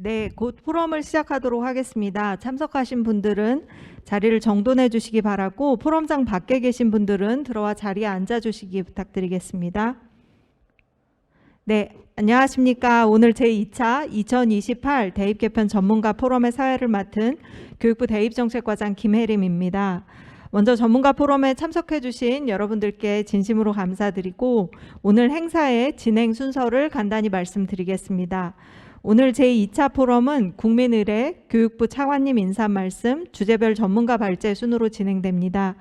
네, 곧 포럼을 시작하도록 하겠습니다. 참석하신 분들은 자리를 정돈해 주시기 바라고 포럼장 밖에 계신 분들은 들어와 자리에 앉아 주시기 부탁드리겠습니다. 네, 안녕하십니까. 오늘 제2차 2028 대입 개편 전문가 포럼의 사회를 맡은 교육부 대입정책과장 김혜림입니다. 먼저 전문가 포럼에 참석해 주신 여러분들께 진심으로 감사드리고 오늘 행사의 진행 순서를 간단히 말씀드리겠습니다. 오늘 제2차 포럼은 국민의례, 교육부 차관님 인사 말씀, 주제별 전문가 발제 순으로 진행됩니다.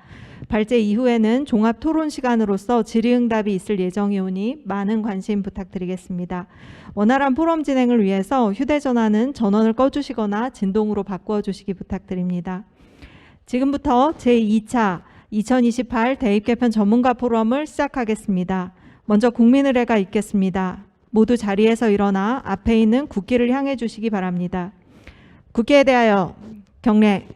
발제 이후에는 종합 토론 시간으로서 질의응답이 있을 예정이오니 많은 관심 부탁드리겠습니다. 원활한 포럼 진행을 위해서 휴대전화는 전원을 꺼주시거나 진동으로 바꾸어 주시기 부탁드립니다. 지금부터 제2차 2028 대입 개편 전문가 포럼을 시작하겠습니다. 먼저 국민의례가 있겠습니다. 모두 자리에서 일어나 앞에 있는 국기를 향해 주시기 바랍니다. 국기에 대하여 경례.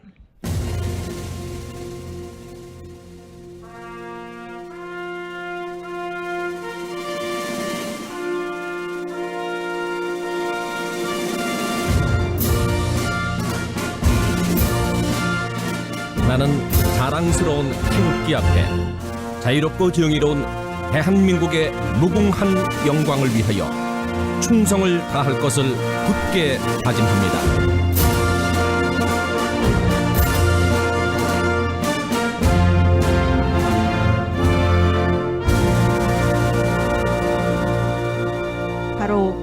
나는 자랑스러운 태극기 앞에 자유롭고 정의로운 대한민국의 무궁한 영광을 위하여 충성을 다할 것을 굳게 다짐합니다. 바로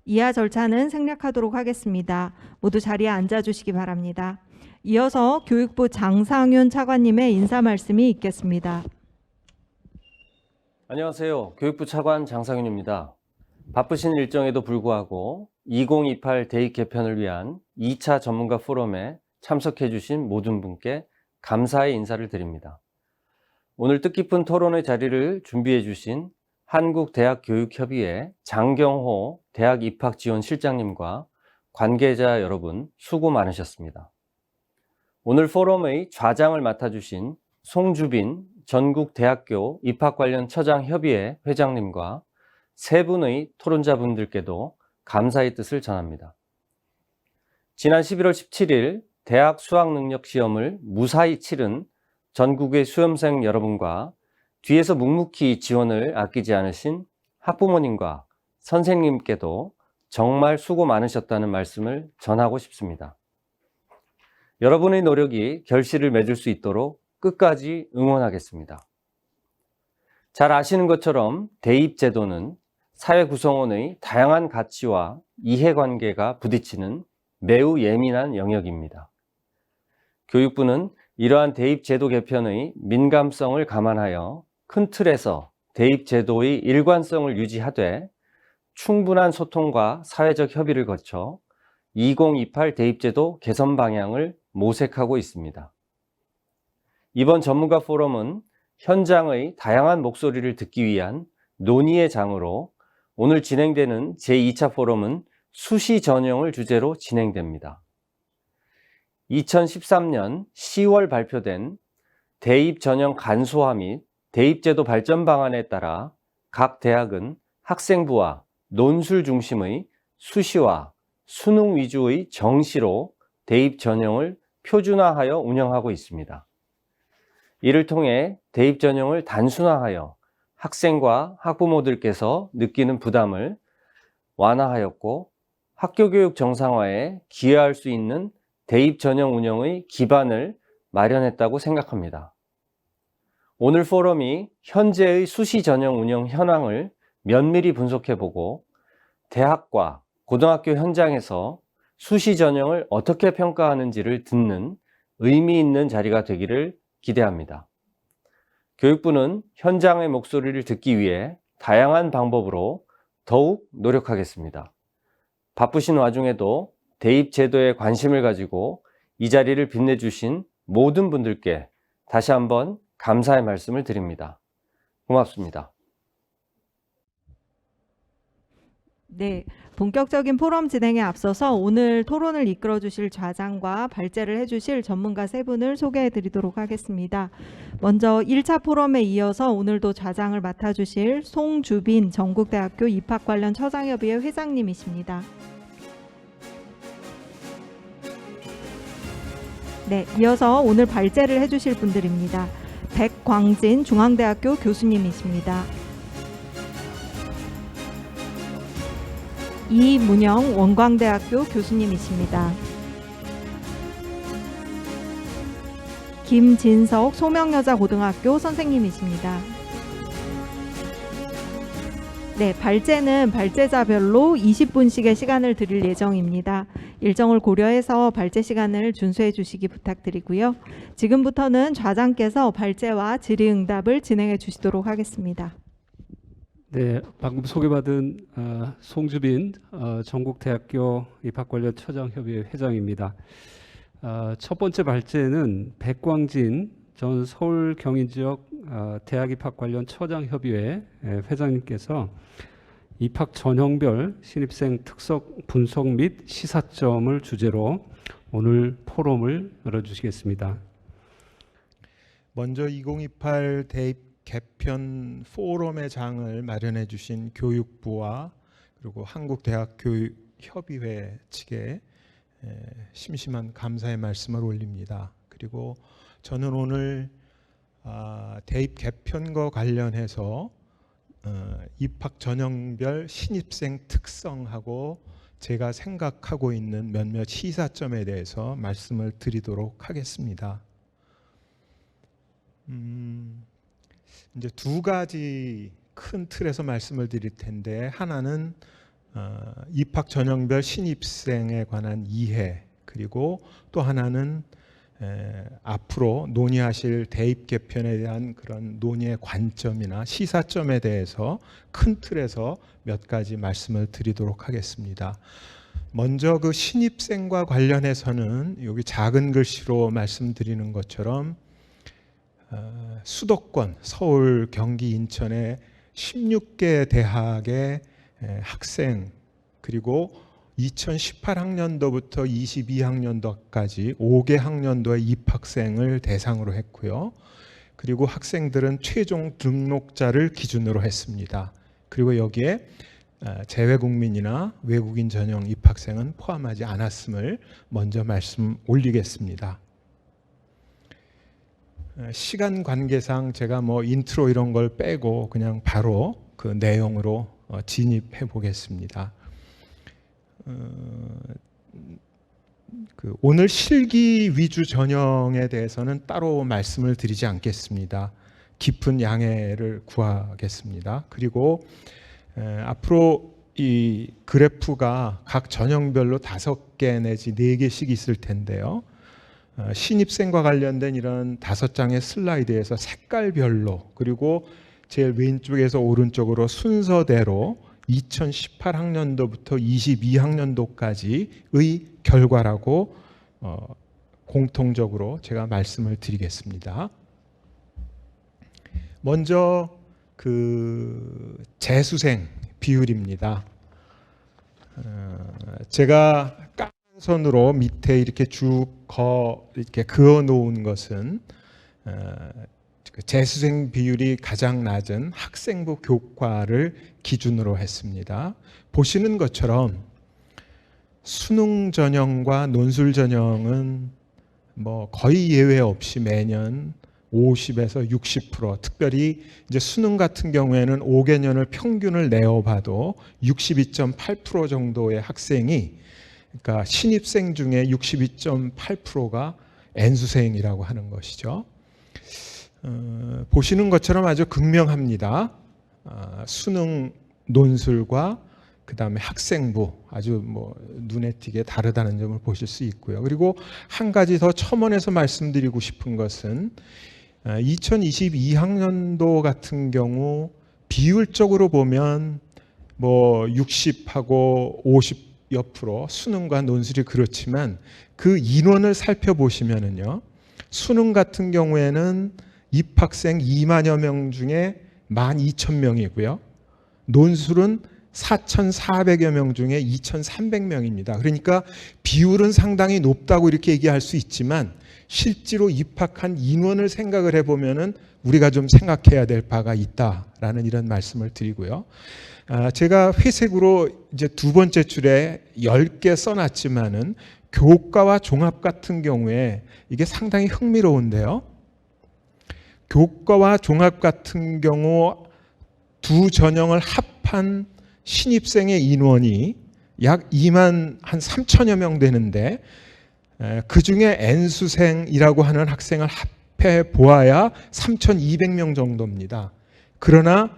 이하 절차는 생략하도록 하겠습니다. 모두 자리에 앉아 주시기 바랍니다. 이어서 교육부 장상윤 차관님의 인사 말씀이 있겠습니다. 안녕하세요. 교육부 차관 장상윤입니다. 바쁘신 일정에도 불구하고 2028 대입 개편을 위한 2차 전문가 포럼에 참석해 주신 모든 분께 감사의 인사를 드립니다. 오늘 뜻깊은 토론의 자리를 준비해 주신 한국대학교육협의회 장경호 대학입학지원실장님과 관계자 여러분 수고 많으셨습니다. 오늘 포럼의 좌장을 맡아주신 송주빈 전국대학교 입학관련처장협의회 회장님과 세 분의 토론자분들께도 감사의 뜻을 전합니다. 지난 11월 17일 대학 수학능력시험을 무사히 치른 전국의 수험생 여러분과 뒤에서 묵묵히 지원을 아끼지 않으신 학부모님과 선생님께도 정말 수고 많으셨다는 말씀을 전하고 싶습니다. 여러분의 노력이 결실을 맺을 수 있도록 끝까지 응원하겠습니다. 잘 아시는 것처럼 대입제도는 사회 구성원의 다양한 가치와 이해관계가 부딪히는 매우 예민한 영역입니다. 교육부는 이러한 대입제도 개편의 민감성을 감안하여 큰 틀에서 대입제도의 일관성을 유지하되 충분한 소통과 사회적 협의를 거쳐 2028 대입제도 개선 방향을 모색하고 있습니다. 이번 전문가 포럼은 현장의 다양한 목소리를 듣기 위한 논의의 장으로 오늘 진행되는 제2차 포럼은 수시 전형을 주제로 진행됩니다. 2013년 10월 발표된 대입 전형 간소화 및 대입제도 발전 방안에 따라 각 대학은 학생부와 논술 중심의 수시와 수능 위주의 정시로 대입 전형을 표준화하여 운영하고 있습니다. 이를 통해 대입 전형을 단순화하여 학생과 학부모들께서 느끼는 부담을 완화하였고 학교교육 정상화에 기여할 수 있는 대입 전형 운영의 기반을 마련했다고 생각합니다. 오늘 포럼이 현재의 수시 전형 운영 현황을 면밀히 분석해보고 대학과 고등학교 현장에서 수시 전형을 어떻게 평가하는지를 듣는 의미 있는 자리가 되기를 기대합니다. 교육부는 현장의 목소리를 듣기 위해 다양한 방법으로 더욱 노력하겠습니다. 바쁘신 와중에도 대입 제도에 관심을 가지고 이 자리를 빛내주신 모든 분들께 다시 한번 감사의 말씀을 드립니다. 고맙습니다. 네, 본격적인 포럼 진행에 앞서서 오늘 토론을 이끌어 주실 좌장과 발제를 해주실 전문가 세 분을 소개해 드리도록 하겠습니다. 먼저 1차 포럼에 이어서 오늘도 좌장을 맡아주실 송주빈 전국대학교 입학관련 처장협의회 회장님이십니다. 네, 이어서 오늘 발제를 해주실 분들입니다. 백광진 중앙대학교 교수님이십니다. 이문영 원광대학교 교수님이십니다. 김진석 소명여자고등학교 선생님이십니다. 네, 발제는 발제자별로 20분씩의 시간을 드릴 예정입니다. 일정을 고려해서 발제 시간을 준수해 주시기 부탁드리고요. 지금부터는 좌장께서 발제와 질의응답을 진행해 주시도록 하겠습니다. 네, 방금 소개받은 송주빈 전국대학교 입학관련 처장협의회 회장입니다. 첫 번째 발제는 백광진 전 서울경인지역 대학 입학 관련 처장협의회 회장님께서 입학 전형별 신입생 특석 분석 및 시사점을 주제로 오늘 포럼을 열어주시겠습니다. 먼저 2028 대입 개편 포럼의 장을 마련해 주신 교육부와 그리고 한국대학교육협의회 측에 심심한 감사의 말씀을 올립니다. 그리고 저는 오늘 대입 개편과 관련해서 입학 전형별 신입생 특성하고 제가 생각하고 있는 몇몇 시사점에 대해서 말씀을 드리도록 하겠습니다. 이제 두 가지 큰 틀에서 말씀을 드릴 텐데, 하나는 입학 전형별 신입생에 관한 이해, 그리고 또 하나는 앞으로 논의하실 대입 개편에 대한 그런 논의의 관점이나 시사점에 대해서 큰 틀에서 몇 가지 말씀을 드리도록 하겠습니다. 먼저 그 신입생과 관련해서는 여기 작은 글씨로 말씀드리는 것처럼 수도권 서울, 경기, 인천의 16개 대학의 학생, 그리고 2018학년도부터 22학년도까지 5개 학년도의 입학생을 대상으로 했고요. 그리고 학생들은 최종 등록자를 기준으로 했습니다. 그리고 여기에 재외국민이나 외국인 전형 입학생은 포함하지 않았음을 먼저 말씀 올리겠습니다. 시간 관계상 제가 뭐 인트로 이런 걸 빼고 그냥 바로 그 내용으로 진입해 보겠습니다. 오늘 실기 위주 전형에 대해서는 따로 말씀을 드리지 않겠습니다. 깊은 양해를 구하겠습니다. 그리고 앞으로 이 그래프가 각 전형별로 5개 내지 4개씩 있을 텐데요. 신입생과 관련된 이런 5장의 슬라이드에서 색깔별로, 그리고 제일 왼쪽에서 오른쪽으로 순서대로 2018학년도부터 22학년도까지의 결과라고 공통적으로 제가 말씀을 드리겠습니다. 먼저 그 재수생 비율입니다. 제가 까만 선으로 밑에 이렇게 이렇게 그어 놓은 것은 재수생 비율이 가장 낮은 학생부 교과를 기준으로 했습니다. 보시는 것처럼 수능 전형과 논술 전형은 뭐 거의 예외 없이 매년 50에서 60%, 특별히 이제 수능 같은 경우에는 5개년을 평균을 내어봐도 62.8% 정도의 학생이, 그러니까 신입생 중에 62.8%가 N수생이라고 하는 것이죠. 보시는 것처럼 아주 극명합니다. 수능, 논술과 그 다음에 학생부 아주 뭐 눈에 띄게 다르다는 점을 보실 수 있고요. 그리고 한 가지 더 첨언해서 말씀드리고 싶은 것은 2022학년도 같은 경우 비율적으로 보면 뭐 60하고 50여 프로 수능과 논술이 그렇지만 그 인원을 살펴보시면은요, 수능 같은 경우에는 입학생 2만여 명 중에 12,000명이고요. 논술은 4,400여 명 중에 2,300명입니다. 그러니까 비율은 상당히 높다고 이렇게 얘기할 수 있지만 실제로 입학한 인원을 생각을 해보면은 우리가 좀 생각해야 될 바가 있다라는 이런 말씀을 드리고요. 제가 회색으로 이제 두 번째 줄에 10개 써놨지만은 교과와 종합 같은 경우에 이게 상당히 흥미로운데요. 교과와 종합 같은 경우 두 전형을 합한 신입생의 인원이 약 2만 한 3천여 명 되는데 그중에 N수생이라고 하는 학생을 합해 보아야 3,200명 정도입니다. 그러나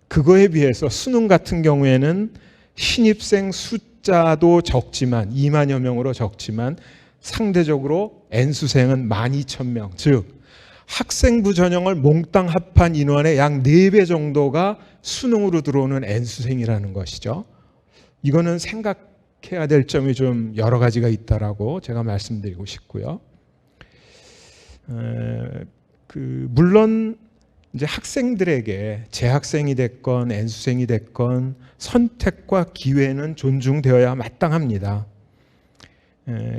그거에 비해서 수능 같은 경우에는 신입생 숫자도 적지만 2만여 명으로 적지만 상대적으로 N수생은 12,000명, 즉 학생부 전형을 몽땅 합한 인원의 약 4배 정도가 수능으로 들어오는 N수생이라는 것이죠. 이거는 생각해야 될 점이 좀 여러 가지가 있다라고 제가 말씀드리고 싶고요. 물론 이제 학생들에게 재학생이 됐건 N수생이 됐건 선택과 기회는 존중되어야 마땅합니다.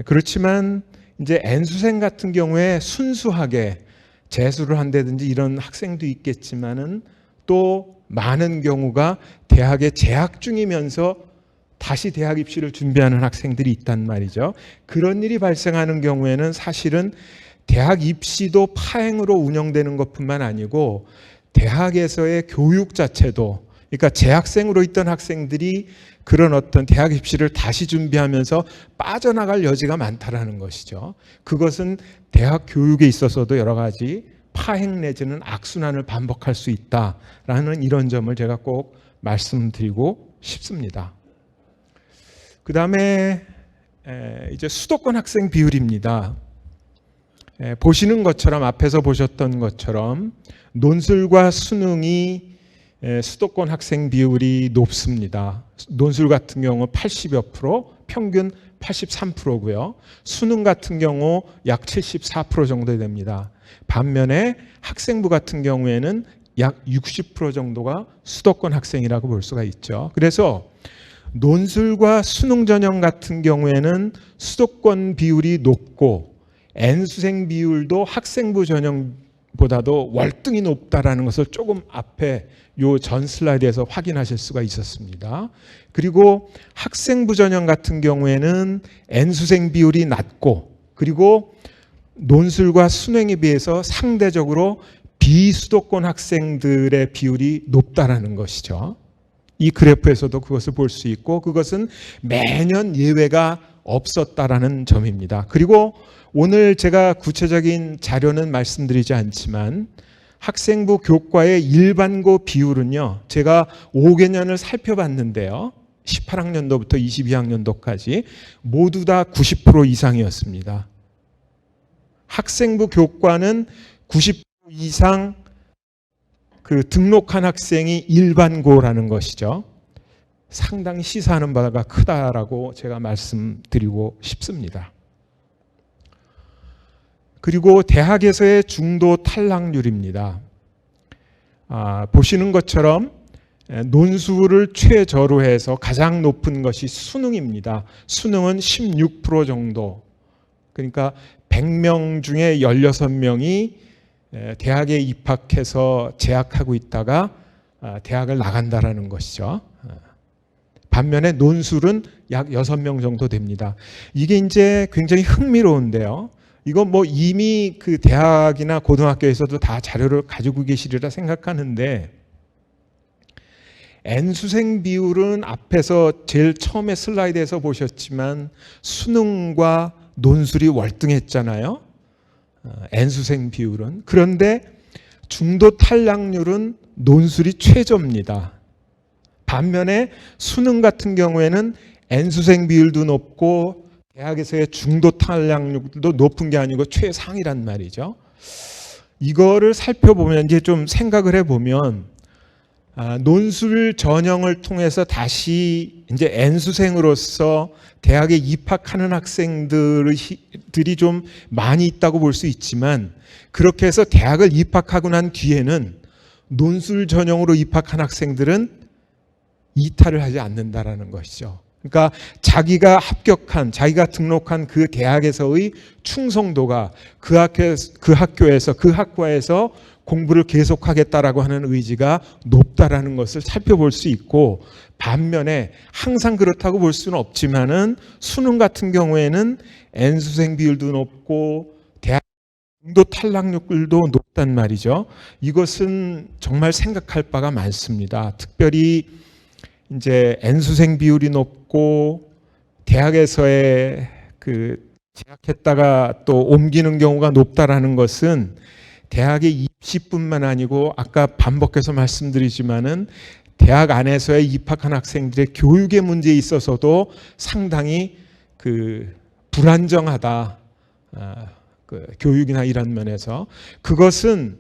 그렇지만 이제 N수생 같은 경우에 순수하게 재수를 한다든지 이런 학생도 있겠지만은 또 많은 경우가 대학에 재학 중이면서 다시 대학 입시를 준비하는 학생들이 있단 말이죠. 그런 일이 발생하는 경우에는 사실은 대학 입시도 파행으로 운영되는 것뿐만 아니고 대학에서의 교육 자체도, 그러니까 재학생으로 있던 학생들이 그런 어떤 대학 입시를 다시 준비하면서 빠져나갈 여지가 많다라는 것이죠. 그것은 대학 교육에 있어서도 여러 가지 파행 내지는 악순환을 반복할 수 있다라는 이런 점을 제가 꼭 말씀드리고 싶습니다. 그 다음에 이제 수도권 학생 비율입니다. 보시는 것처럼 앞에서 보셨던 것처럼 논술과 수능이 수도권 학생 비율이 높습니다. 논술 같은 경우 80여 프로, 평균 83%고요. 수능 같은 경우 약 74% 정도 됩니다. 반면에 학생부 같은 경우에는 약 60% 정도가 수도권 학생이라고 볼 수가 있죠. 그래서 논술과 수능 전형 같은 경우에는 수도권 비율이 높고 N수생 비율도 학생부 전형보다도 월등히 높다라는 것을 조금 앞에 요 전 슬라이드에서 확인하실 수가 있었습니다. 그리고 학생부 전형 같은 경우에는 N수생 비율이 낮고 그리고 논술과 수능에 비해서 상대적으로 비수도권 학생들의 비율이 높다라는 것이죠. 이 그래프에서도 그것을 볼 수 있고 그것은 매년 예외가 없었다라는 점입니다. 그리고 오늘 제가 구체적인 자료는 말씀드리지 않지만 학생부 교과의 일반고 비율은요. 제가 5개년을 살펴봤는데요. 18학년도부터 22학년도까지 모두 다 90% 이상이었습니다. 학생부 교과는 90% 이상 그 등록한 학생이 일반고라는 것이죠. 상당히 시사하는 바가 크다라고 제가 말씀드리고 싶습니다. 그리고 대학에서의 중도 탈락률입니다. 보시는 것처럼 논술을 최저로 해서 가장 높은 것이 수능입니다. 수능은 16% 정도. 그러니까 100명 중에 16명이 대학에 입학해서 재학하고 있다가 대학을 나간다라는 것이죠. 반면에 논술은 약 6명 정도 됩니다. 이게 이제 굉장히 흥미로운데요. 이거 뭐 이미 그 대학이나 고등학교에서도 다 자료를 가지고 계시리라 생각하는데 N수생 비율은 앞에서 제일 처음에 슬라이드에서 보셨지만 수능과 논술이 월등했잖아요. N수생 비율은. 그런데 중도 탈락률은 논술이 최저입니다. 반면에 수능 같은 경우에는 N수생 비율도 높고 대학에서의 중도 탈락률도 높은 게 아니고 최상이란 말이죠. 이거를 살펴보면 이제 좀 생각을 해보면 논술 전형을 통해서 다시 이제 N수생으로서 대학에 입학하는 학생들이 좀 많이 있다고 볼 수 있지만 그렇게 해서 대학을 입학하고 난 뒤에는 논술 전형으로 입학한 학생들은 이탈을 하지 않는다라는 것이죠. 그러니까 자기가 합격한, 자기가 등록한 그 대학에서의 충성도가 그 학교에서, 그 학과에서 공부를 계속하겠다라고 하는 의지가 높다라는 것을 살펴볼 수 있고, 반면에 항상 그렇다고 볼 수는 없지만은 수능 같은 경우에는 N수생 비율도 높고 대학 중도 탈락률도 높단 말이죠. 이것은 정말 생각할 바가 많습니다. 특별히 이제 N수생 비율이 높고 대학에서의 재학했다가 또 옮기는 경우가 높다라는 것은 대학의 입시뿐만 아니고 아까 반복해서 말씀드리지만은 대학 안에서의 입학한 학생들의 교육의 문제에 있어서도 상당히 불안정하다. 교육이나 이런 면에서 그것은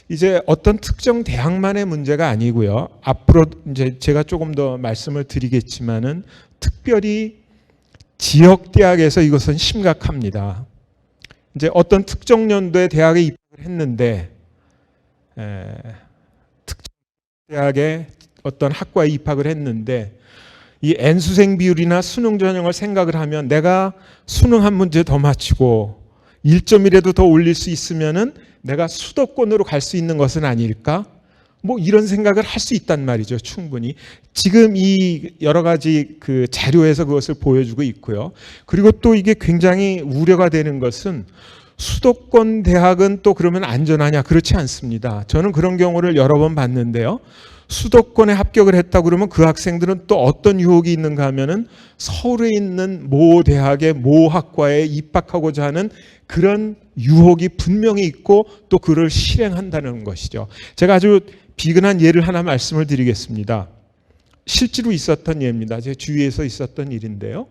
이제 어떤 특정 대학만의 문제가 아니고요. 앞으로 이제 제가 조금 더 말씀을 드리겠지만은 특별히 지역 대학에서 이것은 심각합니다. 이제 어떤 특정 연도에 대학에 입학을 했는데 특정 대학에 어떤 학과에 입학을 했는데 이 N수생 비율이나 수능 전형을 생각을 하면 내가 수능 한 문제 더 맞추고 1점이라도 더 올릴 수 있으면은 내가 수도권으로 갈 수 있는 것은 아닐까? 뭐 이런 생각을 할 수 있단 말이죠. 충분히. 지금 이 여러 가지 자료에서 그것을 보여주고 있고요. 그리고 또 이게 굉장히 우려가 되는 것은 수도권 대학은 또 그러면 안전하냐? 그렇지 않습니다. 저는 그런 경우를 여러 번 봤는데요. 수도권에 합격을 했다고 그러면 그 학생들은 또 어떤 유혹이 있는가 하면은 서울에 있는 모 대학의 모 학과에 입학하고자 하는 그런 유혹이 분명히 있고 또 그를 실행한다는 것이죠. 제가 아주 비근한 예를 하나 말씀을 드리겠습니다. 실제로 있었던 예입니다. 제 주위에서 있었던 일인데요.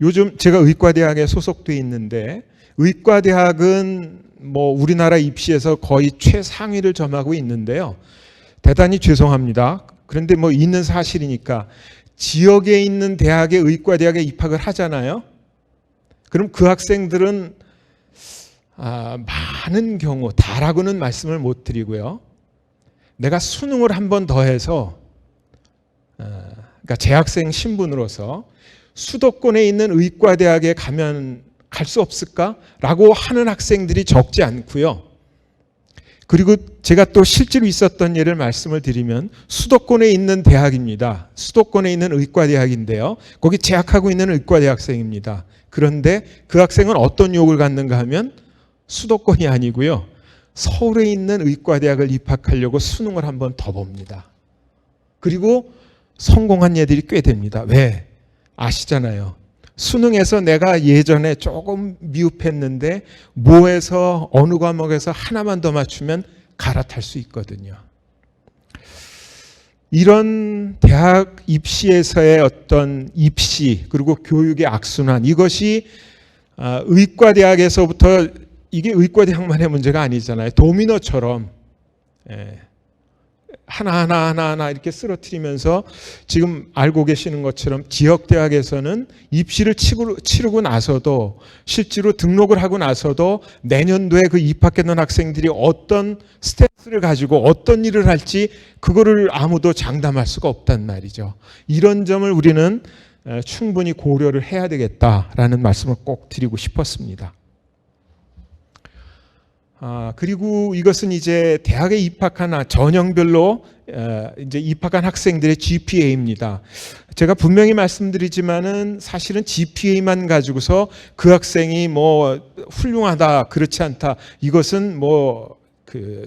요즘 제가 의과대학에 소속돼 있는데 의과대학은 뭐 우리나라 입시에서 거의 최상위를 점하고 있는데요. 대단히 죄송합니다. 그런데 뭐 있는 사실이니까 지역에 있는 대학에 의과대학에 입학을 하잖아요. 그럼 그 학생들은 많은 경우 다라고는 말씀을 못 드리고요. 내가 수능을 한 번 더 해서 그러니까 재학생 신분으로서 수도권에 있는 의과대학에 가면 갈 수 없을까라고 하는 학생들이 적지 않고요. 그리고 제가 또 실제로 있었던 예를 말씀을 드리면 수도권에 있는 대학입니다. 수도권에 있는 의과대학인데요. 거기 재학하고 있는 의과대학생입니다. 그런데 그 학생은 어떤 유혹을 갖는가 하면 수도권이 아니고요. 서울에 있는 의과대학을 입학하려고 수능을 한 번 더 봅니다. 그리고 성공한 예들이 꽤 됩니다. 왜? 아시잖아요. 수능에서 내가 예전에 조금 미흡했는데 모에서 어느 과목에서 하나만 더 맞추면 갈아탈 수 있거든요. 이런 대학 입시에서의 어떤 입시 그리고 교육의 악순환, 이것이 의과대학에서부터, 이게 의과대학만의 문제가 아니잖아요. 도미노처럼 하나하나 이렇게 쓰러뜨리면서 지금 알고 계시는 것처럼 지역대학에서는 입시를 치르고 나서도 실제로 등록을 하고 나서도 내년도에 그 입학했던 학생들이 어떤 스탠스를 가지고 어떤 일을 할지 그거를 아무도 장담할 수가 없단 말이죠. 이런 점을 우리는 충분히 고려를 해야 되겠다라는 말씀을 꼭 드리고 싶었습니다. 그리고 이것은 이제 대학에 입학한 전형별로 이제 입학한 학생들의 GPA입니다. 제가 분명히 말씀드리지만은 사실은 GPA만 가지고서 그 학생이 뭐 훌륭하다, 그렇지 않다, 이것은 뭐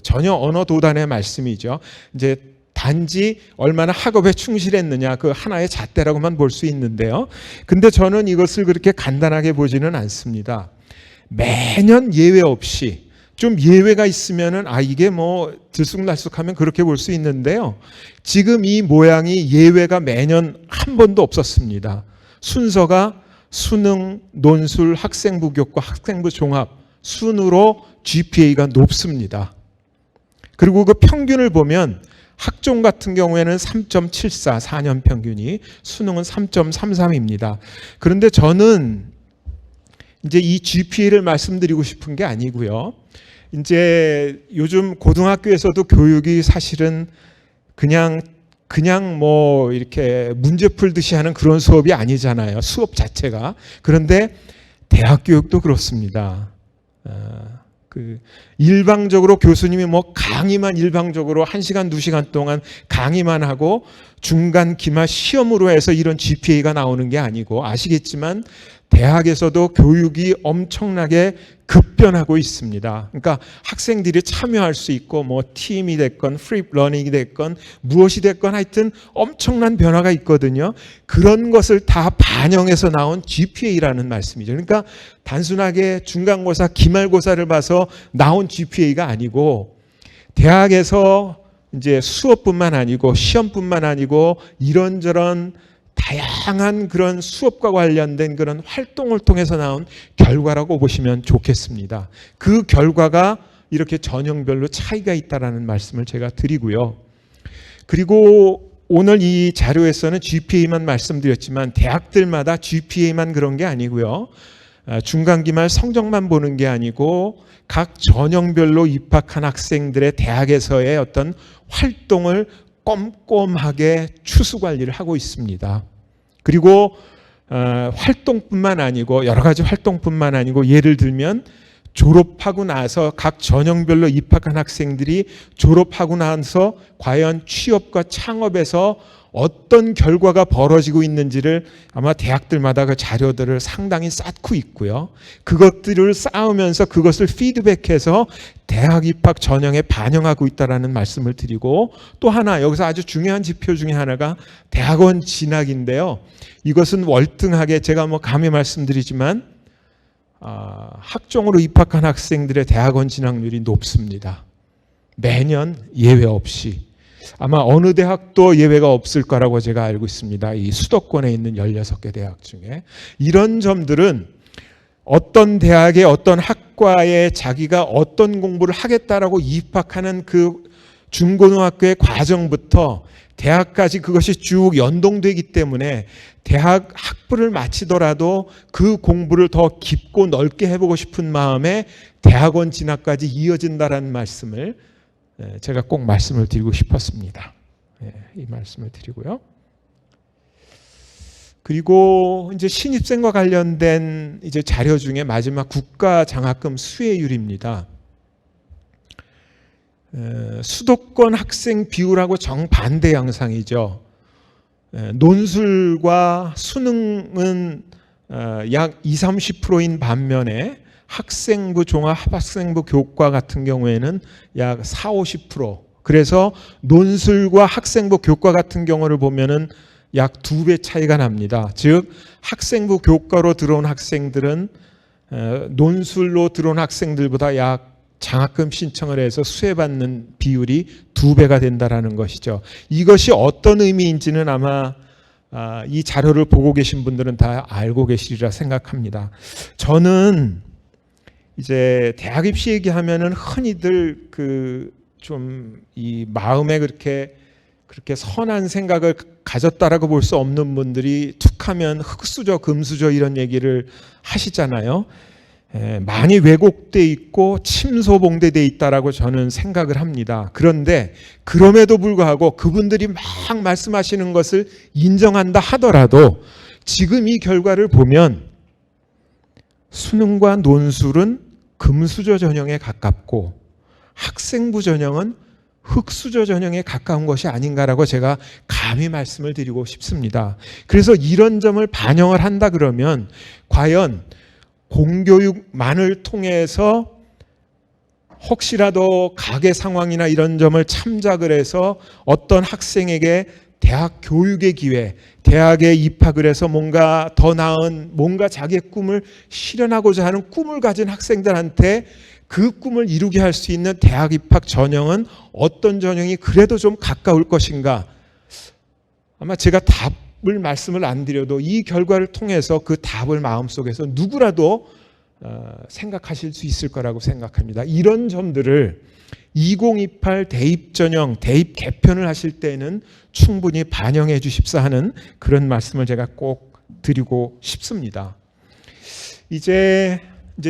전혀 언어 도단의 말씀이죠. 이제 단지 얼마나 학업에 충실했느냐, 그 하나의 잣대라고만 볼 수 있는데요. 근데 저는 이것을 그렇게 간단하게 보지는 않습니다. 매년 예외 없이 좀 예외가 있으면은 이게 뭐 들쑥날쑥하면 그렇게 볼 수 있는데요. 지금 이 모양이 예외가 매년 한 번도 없었습니다. 순서가 수능, 논술, 학생부 교과, 학생부 종합 순으로 GPA가 높습니다. 그리고 그 평균을 보면 학종 같은 경우에는 3.74, 4년 평균이, 수능은 3.33입니다. 그런데 저는 이제 이 GPA를 말씀드리고 싶은 게 아니고요. 이제 요즘 고등학교에서도 교육이 사실은 그냥 뭐 이렇게 문제 풀듯이 하는 그런 수업이 아니잖아요. 수업 자체가. 그런데 대학 교육도 그렇습니다. 일방적으로 교수님이 뭐 강의만 일방적으로 1시간, 2시간 동안 강의만 하고 중간 기말 시험으로 해서 이런 GPA가 나오는 게 아니고, 아시겠지만 대학에서도 교육이 엄청나게 급변하고 있습니다. 그러니까 학생들이 참여할 수 있고 뭐 팀이 됐건 프리 러닝이 됐건 무엇이 됐건 하여튼 엄청난 변화가 있거든요. 그런 것을 다 반영해서 나온 GPA라는 말씀이죠. 그러니까 단순하게 중간고사, 기말고사를 봐서 나온 GPA가 아니고, 대학에서 이제 수업뿐만 아니고 시험뿐만 아니고 이런저런 다양한 그런 수업과 관련된 그런 활동을 통해서 나온 결과라고 보시면 좋겠습니다. 그 결과가 이렇게 전형별로 차이가 있다라는 말씀을 제가 드리고요. 그리고 오늘 이 자료에서는 GPA만 말씀드렸지만 대학들마다 GPA만 그런 게 아니고요. 중간기말 성적만 보는 게 아니고 각 전형별로 입학한 학생들의 대학에서의 어떤 활동을 꼼꼼하게 추수 관리를 하고 있습니다. 그리고 활동뿐만 아니고 여러 가지 활동뿐만 아니고, 예를 들면 졸업하고 나서 각 전형별로 입학한 학생들이 졸업하고 나서 과연 취업과 창업에서 어떤 결과가 벌어지고 있는지를 아마 대학들마다 그 자료들을 상당히 쌓고 있고요. 그것들을 쌓으면서 그것을 피드백해서 대학 입학 전형에 반영하고 있다는 말씀을 드리고, 또 하나 여기서 아주 중요한 지표 중에 하나가 대학원 진학인데요. 이것은 월등하게 제가 뭐 감히 말씀드리지만 학종으로 입학한 학생들의 대학원 진학률이 높습니다. 매년 예외 없이. 아마 어느 대학도 예외가 없을 거라고 제가 알고 있습니다. 이 수도권에 있는 16개 대학 중에. 이런 점들은 어떤 대학의 어떤 학과에 자기가 어떤 공부를 하겠다라고 입학하는 그 중고등학교의 과정부터 대학까지 그것이 쭉 연동되기 때문에 대학 학부를 마치더라도 그 공부를 더 깊고 넓게 해보고 싶은 마음에 대학원 진학까지 이어진다라는 말씀을 제가 꼭 말씀을 드리고 싶었습니다. 이 말씀을 드리고요. 그리고 이제 신입생과 관련된 이제 자료 중에 마지막 국가 장학금 수혜율입니다. 수도권 학생 비율하고 정반대 양상이죠. 논술과 수능은 약 20-30%인 반면에 학생부 종합 합학생부 교과 같은 경우에는 약 40-50%. 그래서 논술과 학생부 교과 같은 경우를 보면은 약 2배 차이가 납니다. 즉 학생부 교과로 들어온 학생들은 논술로 들어온 학생들보다 약 장학금 신청을 해서 수혜받는 비율이 2배가 된다라는 것이죠. 이것이 어떤 의미인지는 아마 이 자료를 보고 계신 분들은 다 알고 계시리라 생각합니다. 저는 이제 대학 입시 얘기하면은 흔히들 좀 이 마음에 그렇게 선한 생각을 가졌다라고 볼 수 없는 분들이 툭하면 흙수저 금수저 이런 얘기를 하시잖아요. 많이 왜곡돼 있고 침소봉대돼 있다라고 저는 생각을 합니다. 그런데 그럼에도 불구하고 그분들이 막 말씀하시는 것을 인정한다 하더라도 지금 이 결과를 보면 수능과 논술은 금수저 전형에 가깝고 학생부 전형은 흙수저 전형에 가까운 것이 아닌가라고 제가 감히 말씀을 드리고 싶습니다. 그래서 이런 점을 반영을 한다 그러면 과연 공교육만을 통해서 혹시라도 가계 상황이나 이런 점을 참작을 해서 어떤 학생에게 대학 교육의 기회, 대학에 입학을 해서 뭔가 더 나은, 뭔가 자기의 꿈을 실현하고자 하는 꿈을 가진 학생들한테 그 꿈을 이루게 할 수 있는 대학 입학 전형은 어떤 전형이 그래도 좀 가까울 것인가? 아마 제가 답을 말씀을 안 드려도 이 결과를 통해서 그 답을 마음속에서 누구라도 생각하실 수 있을 거라고 생각합니다. 이런 점들을 2028 대입 전형, 대입 개편을 하실 때는 충분히 반영해 주십사 하는 그런 말씀을 제가 꼭 드리고 싶습니다. 이제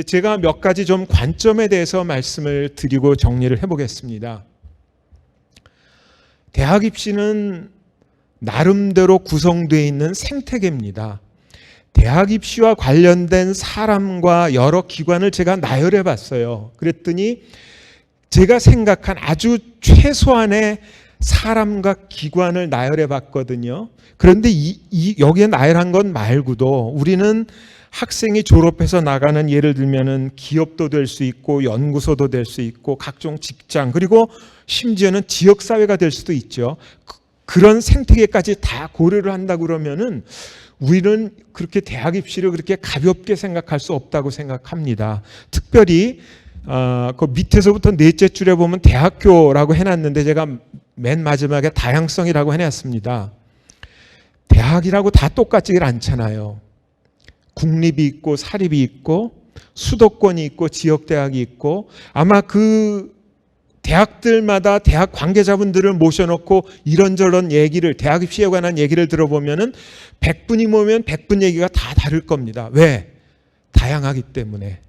제가 몇 가지 좀 관점에 대해서 말씀을 드리고 정리를 해보겠습니다. 대학 입시는 나름대로 구성되어 있는 생태계입니다. 대학 입시와 관련된 사람과 여러 기관을 제가 나열해 봤어요. 그랬더니 제가 생각한 아주 최소한의 사람과 기관을 나열해 봤거든요. 그런데 여기에 나열한 것 말고도 우리는 학생이 졸업해서 나가는, 예를 들면은 기업도 될 수 있고 연구소도 될 수 있고 각종 직장, 그리고 심지어는 지역사회가 될 수도 있죠. 그런 생태계까지 다 고려를 한다 그러면은 우리는 그렇게 대학 입시를 그렇게 가볍게 생각할 수 없다고 생각합니다. 특별히 그 밑에서부터 넷째 줄에 보면 대학교라고 해놨는데 제가 맨 마지막에 다양성이라고 해놨습니다. 대학이라고 다 똑같지는 않잖아요. 국립이 있고 사립이 있고 수도권이 있고 지역대학이 있고, 아마 그 대학들마다 대학 관계자분들을 모셔놓고 이런저런 얘기를, 대학 입시에 관한 얘기를 들어보면은 100분이 모이면 100분 얘기가 다 다를 겁니다. 왜? 다양하기 때문에.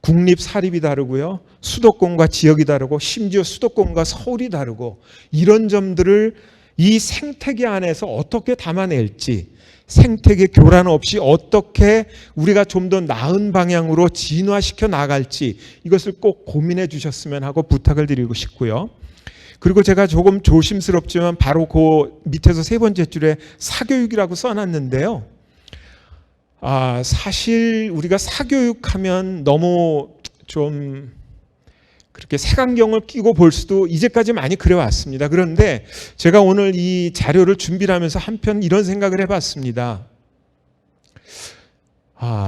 국립, 사립이 다르고요. 수도권과 지역이 다르고 심지어 수도권과 서울이 다르고, 이런 점들을 이 생태계 안에서 어떻게 담아낼지, 생태계 교란 없이 어떻게 우리가 좀 더 나은 방향으로 진화시켜 나갈지, 이것을 꼭 고민해 주셨으면 하고 부탁을 드리고 싶고요. 그리고 제가 조금 조심스럽지만 바로 그 밑에서 세 번째 줄에 사교육이라고 써놨는데요. 사실 우리가 사교육하면 너무 좀 그렇게 색안경을 끼고 볼 수도 이제까지 많이 그래왔습니다. 그런데 제가 오늘 이 자료를 준비를 하면서 한편 이런 생각을 해봤습니다.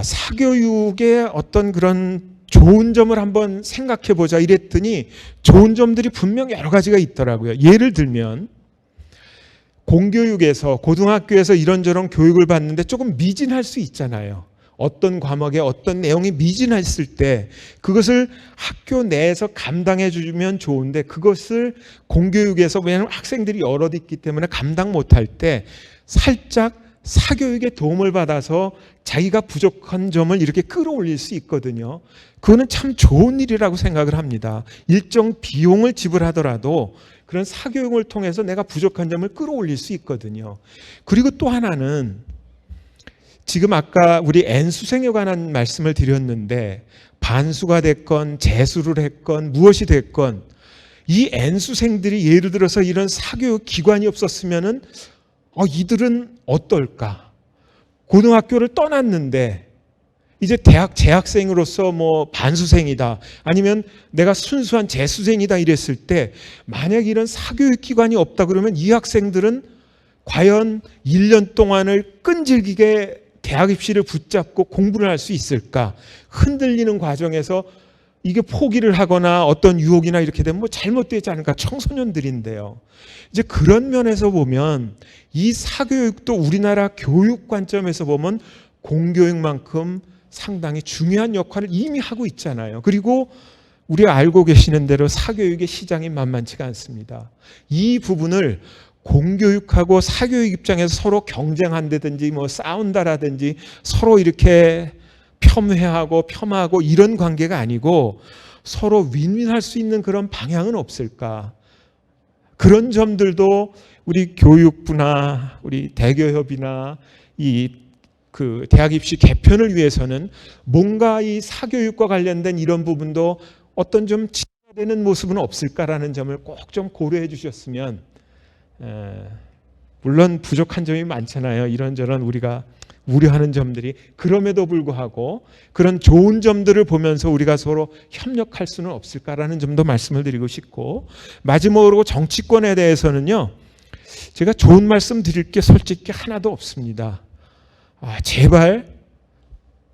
사교육의 어떤 그런 좋은 점을 한번 생각해 보자 이랬더니 좋은 점들이 분명 여러 가지가 있더라고요. 예를 들면 공교육에서, 고등학교에서 이런저런 교육을 받는데 조금 미진할 수 있잖아요. 어떤 과목에 어떤 내용이 미진했을 때 그것을 학교 내에서 감당해 주면 좋은데, 그것을 공교육에서, 왜냐하면 학생들이 여럿 있기 때문에 감당 못할 때 살짝 사교육의 도움을 받아서 자기가 부족한 점을 이렇게 끌어올릴 수 있거든요. 그거는 참 좋은 일이라고 생각을 합니다. 일정 비용을 지불하더라도 그런 사교육을 통해서 내가 부족한 점을 끌어올릴 수 있거든요. 그리고 또 하나는, 지금 아까 우리 N수생에 관한 말씀을 드렸는데 반수가 됐건 재수를 했건 무엇이 됐건 이 N수생들이 예를 들어서 이런 사교육 기관이 없었으면은 이들은 어떨까? 고등학교를 떠났는데 이제 대학 재학생으로서 뭐 반수생이다, 아니면 내가 순수한 재수생이다 이랬을 때 만약 이런 사교육 기관이 없다 그러면 이 학생들은 과연 1년 동안을 끈질기게 대학 입시를 붙잡고 공부를 할 수 있을까? 흔들리는 과정에서 이게 포기를 하거나 어떤 유혹이나 이렇게 되면 뭐 잘못되지 않을까? 청소년들인데요. 이제 그런 면에서 보면 이 사교육도 우리나라 교육 관점에서 보면 공교육만큼 상당히 중요한 역할을 이미 하고 있잖아요. 그리고 우리가 알고 계시는 대로 사교육의 시장이 만만치가 않습니다. 이 부분을 공교육하고 사교육 입장에서 서로 경쟁한다든지 뭐 싸운다라든지 서로 이렇게 폄하하고 이런 관계가 아니고 서로 윈윈할 수 있는 그런 방향은 없을까? 그런 점들도 우리 교육부나 우리 대교협이나 그 대학 입시 개편을 위해서는 뭔가 이 사교육과 관련된 이런 부분도 어떤 좀 진화되는 모습은 없을까라는 점을 꼭 좀 고려해 주셨으면, 물론 부족한 점이 많잖아요. 이런저런 우리가 우려하는 점들이. 그럼에도 불구하고 그런 좋은 점들을 보면서 우리가 서로 협력할 수는 없을까라는 점도 말씀을 드리고 싶고, 마지막으로 정치권에 대해서는요, 제가 좋은 말씀 드릴 게 솔직히 하나도 없습니다. 제발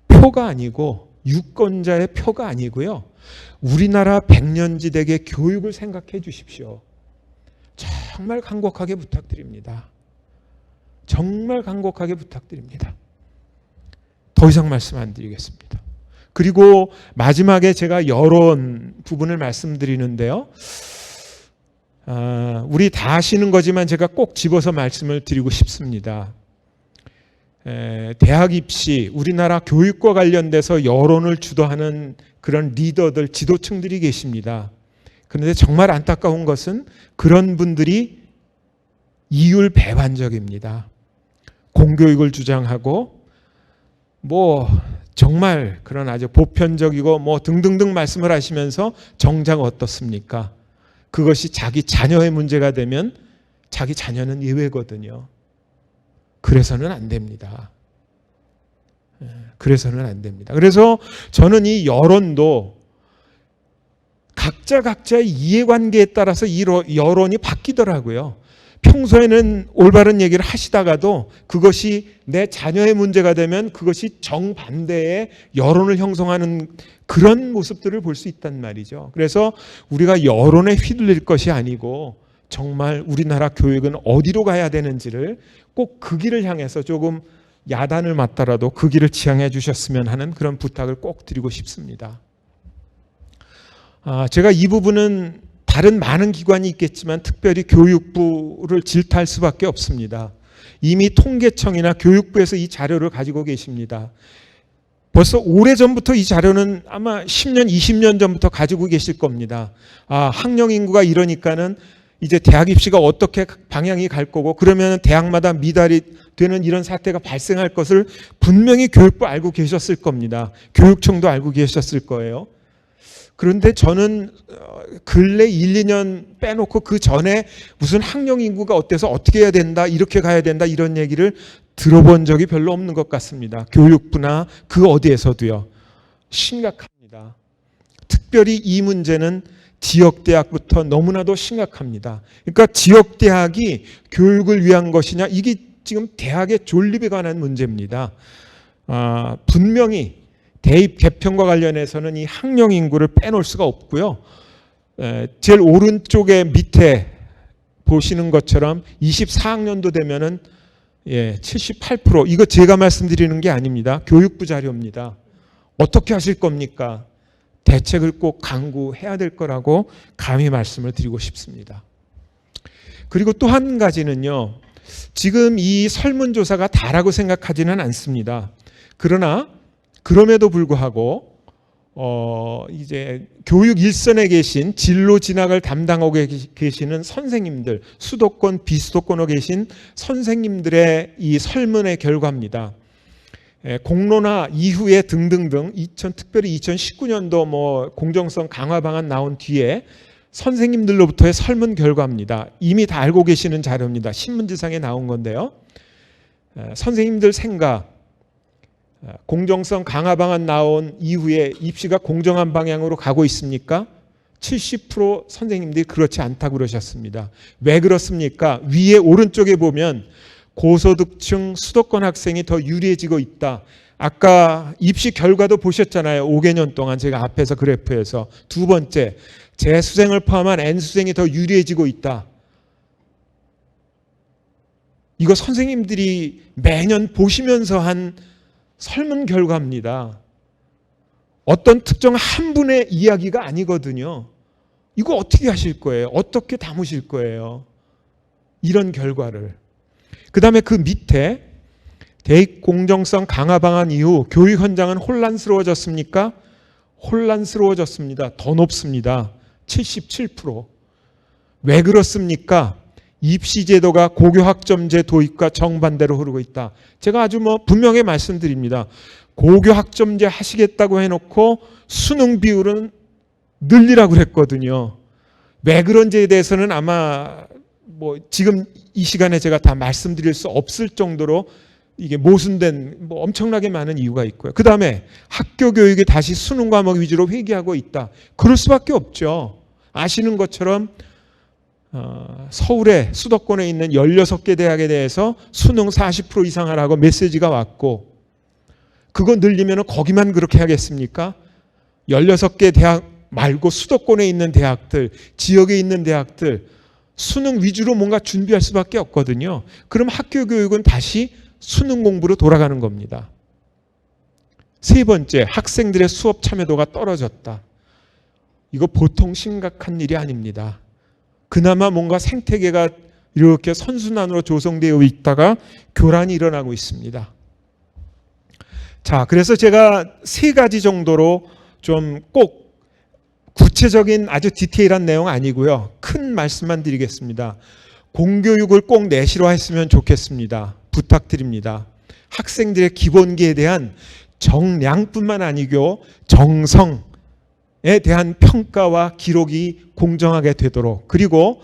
표가 아니고 유권자의 표가 아니고요, 우리나라 백년지대의 교육을 생각해 주십시오. 정말 간곡하게 부탁드립니다. 정말 간곡하게 부탁드립니다. 더 이상 말씀 안 드리겠습니다. 그리고 마지막에 제가 여론 부분을 말씀드리는데요. 우리 다 아시는 거지만 제가 꼭 집어서 말씀을 드리고 싶습니다. 대학 입시, 우리나라 교육과 관련돼서 여론을 주도하는 그런 리더들, 지도층들이 계십니다. 그런데 정말 안타까운 것은 그런 분들이 이율배반적입니다. 공교육을 주장하고 뭐 정말 그런 아주 보편적이고 뭐 등등등 말씀을 하시면서 정작 어떻습니까? 그것이 자기 자녀의 문제가 되면 자기 자녀는 예외거든요. 그래서는 안 됩니다. 그래서는 안 됩니다. 그래서 저는 이 여론도 각자의 이해관계에 따라서 이 여론이 바뀌더라고요. 평소에는 올바른 얘기를 하시다가도 그것이 내 자녀의 문제가 되면 그것이 정반대의 여론을 형성하는 그런 모습들을 볼 수 있단 말이죠. 그래서 우리가 여론에 휘둘릴 것이 아니고 정말 우리나라 교육은 어디로 가야 되는지를 꼭 그 길을 향해서 조금 야단을 맞더라도 그 길을 지향해 주셨으면 하는 그런 부탁을 꼭 드리고 싶습니다. 제가 이 부분은 다른 많은 기관이 있겠지만 특별히 교육부를 질타할 수밖에 없습니다. 이미 통계청이나 교육부에서 이 자료를 가지고 계십니다. 벌써 오래전부터 이 자료는 아마 10년, 20년 전부터 가지고 계실 겁니다. 학령 인구가 이러니까는 이제 대학 입시가 어떻게 방향이 갈 거고 그러면 대학마다 미달이 되는 이런 사태가 발생할 것을 분명히 교육부 알고 계셨을 겁니다. 교육청도 알고 계셨을 거예요. 그런데 저는 근래 1, 2년 빼놓고 그 전에 무슨 학령 인구가 어때서 어떻게 해야 된다, 이렇게 가야 된다 이런 얘기를 들어본 적이 별로 없는 것 같습니다. 교육부나 그 어디에서도요. 심각합니다. 특별히 이 문제는 지역대학부터 너무나도 심각합니다. 그러니까 지역대학이 교육을 위한 것이냐, 이게 지금 대학의 존립에 관한 문제입니다. 분명히 대입 개편과 관련해서는 이 학령 인구를 빼놓을 수가 없고요. 제일 오른쪽에 밑에 보시는 것처럼 24학년도 되면은 78%, 이거 제가 말씀드리는 게 아닙니다. 교육부 자료입니다. 어떻게 하실 겁니까? 대책을 꼭 강구해야 될 거라고 감히 말씀을 드리고 싶습니다. 그리고 또 한 가지는요. 지금 이 설문조사가 다라고 생각하지는 않습니다. 그러나 그럼에도 불구하고 이제 교육 일선에 계신 진로 진학을 담당하고 계시는 선생님들, 수도권, 비수도권에 계신 선생님들의 이 설문의 결과입니다. 공론화 이후에 등등등 특별히 2019년도 뭐 공정성 강화 방안 나온 뒤에 선생님들로부터의 설문 결과입니다. 이미 다 알고 계시는 자료입니다. 신문지상에 나온 건데요. 선생님들 생각, 공정성 강화 방안 나온 이후에 입시가 공정한 방향으로 가고 있습니까? 70% 선생님들이 그렇지 않다고 그러셨습니다. 왜 그렇습니까? 위에 오른쪽에 보면 고소득층 수도권 학생이 더 유리해지고 있다. 아까 입시 결과도 보셨잖아요. 5개년 동안 제가 앞에서 그래프에서. 두 번째, 재수생을 포함한 N수생이 더 유리해지고 있다. 이거 선생님들이 매년 보시면서 한 설문 결과입니다. 어떤 특정 한 분의 이야기가 아니거든요. 이거 어떻게 하실 거예요? 어떻게 담으실 거예요? 이런 결과를. 그 다음에 그 밑에 대입 공정성 강화 방안 이후 교육 현장은 혼란스러워졌습니까? 혼란스러워졌습니다. 더 높습니다. 77%. 왜 그렇습니까? 입시제도가 고교학점제 도입과 정반대로 흐르고 있다. 제가 아주 분명히 말씀드립니다. 고교학점제 하시겠다고 해놓고 수능 비율은 늘리라고 그랬거든요. 왜 그런지에 대해서는 아마 지금 이 시간에 제가 다 말씀드릴 수 없을 정도로 이게 모순된 엄청나게 많은 이유가 있고요. 그 다음에 학교 교육이 다시 수능 과목 위주로 회귀하고 있다. 그럴 수밖에 없죠. 아시는 것처럼 서울에 수도권에 있는 16개 대학에 대해서 수능 40% 이상 하라고 메시지가 왔고, 그거 늘리면 거기만 그렇게 하겠습니까? 16개 대학 말고 수도권에 있는 대학들, 지역에 있는 대학들 수능 위주로 뭔가 준비할 수밖에 없거든요. 그럼 학교 교육은 다시 수능 공부로 돌아가는 겁니다. 세 번째, 학생들의 수업 참여도가 떨어졌다. 이거 보통 심각한 일이 아닙니다. 그나마 뭔가 생태계가 이렇게 선순환으로 조성되어 있다가 교란이 일어나고 있습니다. 자, 그래서 제가 세 가지 정도로 좀 꼭 구체적인 아주 디테일한 내용 아니고요. 큰 말씀만 드리겠습니다. 공교육을 꼭 내실화했으면 좋겠습니다. 부탁드립니다. 학생들의 기본기에 대한 정량뿐만 아니고 정성에 대한 평가와 기록이 공정하게 되도록, 그리고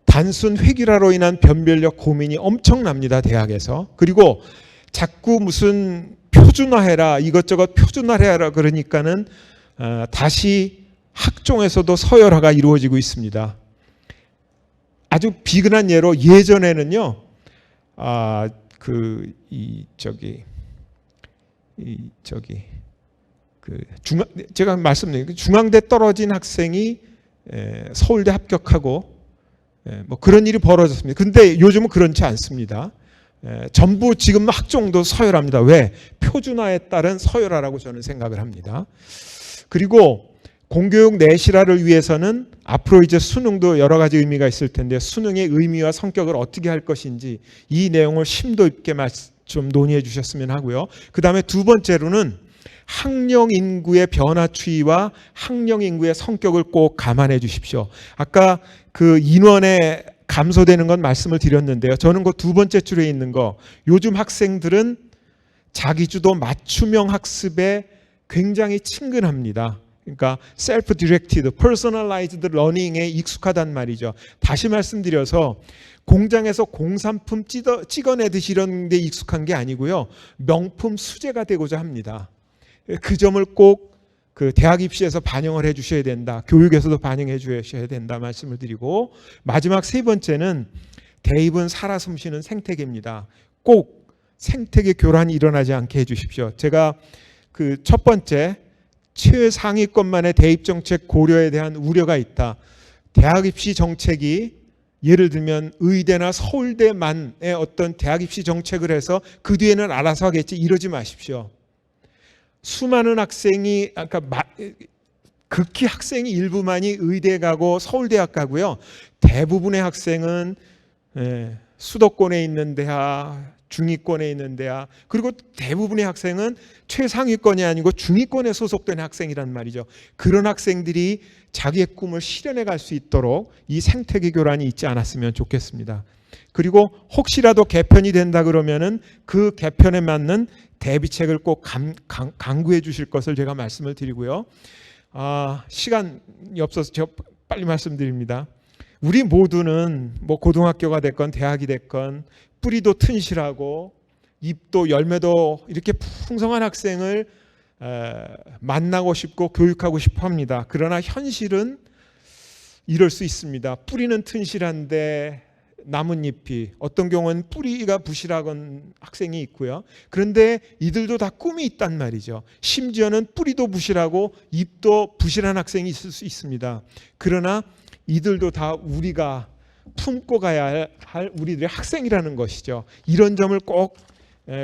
단순 획일화로 인한 변별력 고민이 엄청납니다, 대학에서. 그리고 자꾸 무슨 표준화해라, 이것저것 표준화해라 그러니까는 다시 학종에서도 서열화가 이루어지고 있습니다. 아주 비근한 예로 예전에는요, 제가 말씀드린 중앙대 떨어진 학생이 서울대 합격하고 뭐 그런 일이 벌어졌습니다. 근데 요즘은 그렇지 않습니다. 전부 지금 학종도 서열합니다. 왜? 표준화에 따른 서열화라고 저는 생각을 합니다. 그리고 공교육 내실화를 위해서는 앞으로 이제 수능도 여러 가지 의미가 있을 텐데, 수능의 의미와 성격을 어떻게 할 것인지 이 내용을 심도 있게 좀 논의해 주셨으면 하고요. 그 다음에 두 번째로는 학령 인구의 변화 추이와 학령 인구의 성격을 꼭 감안해 주십시오. 아까 그 인원에 감소되는 건 말씀을 드렸는데요. 저는 그 두 번째 줄에 있는 거, 요즘 학생들은 자기주도 맞춤형 학습에 굉장히 친근합니다. 그러니까 셀프 디렉티드, 퍼스널라이즈드 러닝에 익숙하단 말이죠. 다시 말씀드려서 공장에서 공산품 찍어내듯이 이런 데 익숙한 게 아니고요. 명품 수제가 되고자 합니다. 그 점을 꼭 그 대학 입시에서 반영을 해 주셔야 된다. 교육에서도 반영해 주셔야 된다 말씀을 드리고, 마지막 세 번째는 대입은 살아 숨쉬는 생태계입니다. 꼭 생태계 교란이 일어나지 않게 해 주십시오. 제가 그 첫 번째 최상위권만의 대입 정책 고려에 대한 우려가 있다. 대학 입시 정책이 예를 들면 의대나 서울대만의 어떤 대학 입시 정책을 해서 그 뒤에는 알아서 하겠지, 이러지 마십시오. 수많은 학생이, 아까 극히 학생이 일부만이 의대 가고 서울대학 가고요. 대부분의 학생은 수도권에 있는 대학, 중위권에 있는 대학, 그리고 대부분의 학생은 최상위권이 아니고 중위권에 소속된 학생이란 말이죠. 그런 학생들이 자기의 꿈을 실현해 갈 수 있도록 이 생태계 교란이 있지 않았으면 좋겠습니다. 그리고 혹시라도 개편이 된다 그러면은 그 개편에 맞는 대비책을 꼭 강구해 주실 것을 제가 말씀을 드리고요. 시간이 없어서 제가 빨리 말씀드립니다. 우리 모두는 뭐 고등학교가 됐건 대학이 됐건 뿌리도 튼실하고 잎도 열매도 이렇게 풍성한 학생을 만나고 싶고 교육하고 싶어 합니다. 그러나 현실은 이럴 수 있습니다. 뿌리는 튼실한데 나뭇잎이, 어떤 경우는 뿌리가 부실한 학생이 있고요. 그런데 이들도 다 꿈이 있단 말이죠. 심지어는 뿌리도 부실하고 잎도 부실한 학생이 있을 수 있습니다. 그러나 이들도 다 우리가 품고 가야 할 우리들의 학생이라는 것이죠. 이런 점을 꼭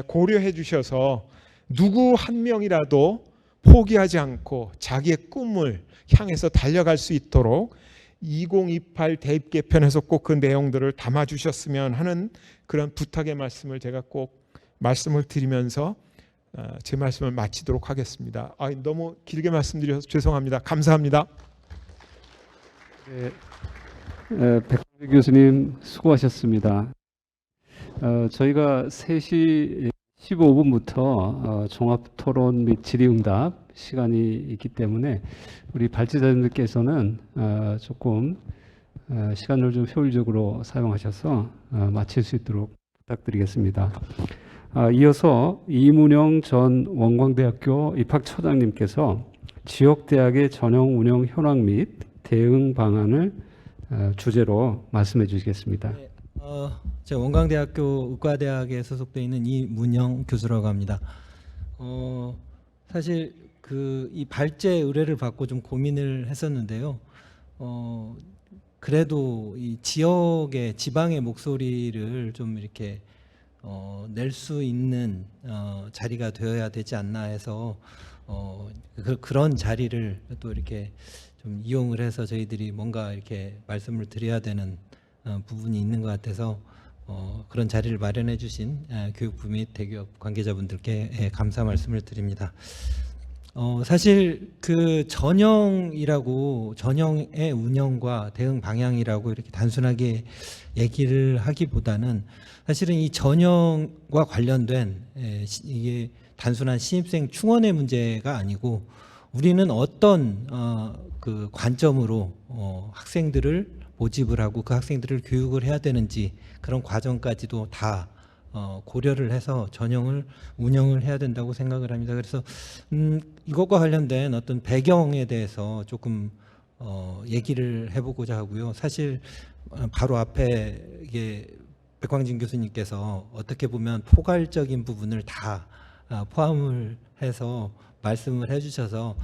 고려해 주셔서 누구 한 명이라도 포기하지 않고 자기의 꿈을 향해서 달려갈 수 있도록 2028 대입 개편에서 꼭 그 내용들을 담아 주셨으면 하는 그런 부탁의 말씀을 제가 꼭 말씀을 드리면서 제 말씀을 마치도록 하겠습니다. 너무 길게 말씀드려서 죄송합니다. 감사합니다. 네, 백범규 교수님 수고하셨습니다. 저희가 3시 15분부터 종합토론 및 질의응답 시간이 있기 때문에 우리 발제자님들께서는 조금 시간을 좀 효율적으로 사용하셔서 마칠 수 있도록 부탁드리겠습니다. 이어서 이문영 전 원광대학교 입학처장님께서 지역대학의 전형 운영 현황 및 대응 방안을 주제로 말씀해 주시겠습니다. 네, 제가 원광대학교 의과대학에 소속되어 있는 이문영 교수라고 합니다. 사실 이 발제 의뢰를 받고 좀 고민을 했었는데요. 그래도 이 지역의 지방의 목소리를 좀 이렇게 낼 수 있는 자리가 되어야 되지 않나 해서 그런 자리를 또 이렇게 좀 이용을 해서 저희들이 뭔가 이렇게 말씀을 드려야 되는 부분이 있는 것 같아서 그런 자리를 마련해 주신 교육부 및 대기업 관계자분들께 감사 말씀을 드립니다. 사실 그 전형의 운영과 대응 방향이라고 이렇게 단순하게 얘기를 하기보다는 사실은 이 전형과 관련된 이게 단순한 신입생 충원의 문제가 아니고 우리는 어떤 그 관점으로 학생들을 모집을 하고 그 학생들을 교육을 해야 되는지 그런 과정까지도 다 고려를 해서 전형을 운영을 해야 된다고 생각을 합니다. 그래서 이것과 관련된 어떤 배경에 대해서 조금 얘기를 해보고자 하고요. 사실 바로 앞에 이게 백광진 교수님께서 어떻게 보면 포괄적인 부분을 다 포함을 해서 말씀을 해주셔서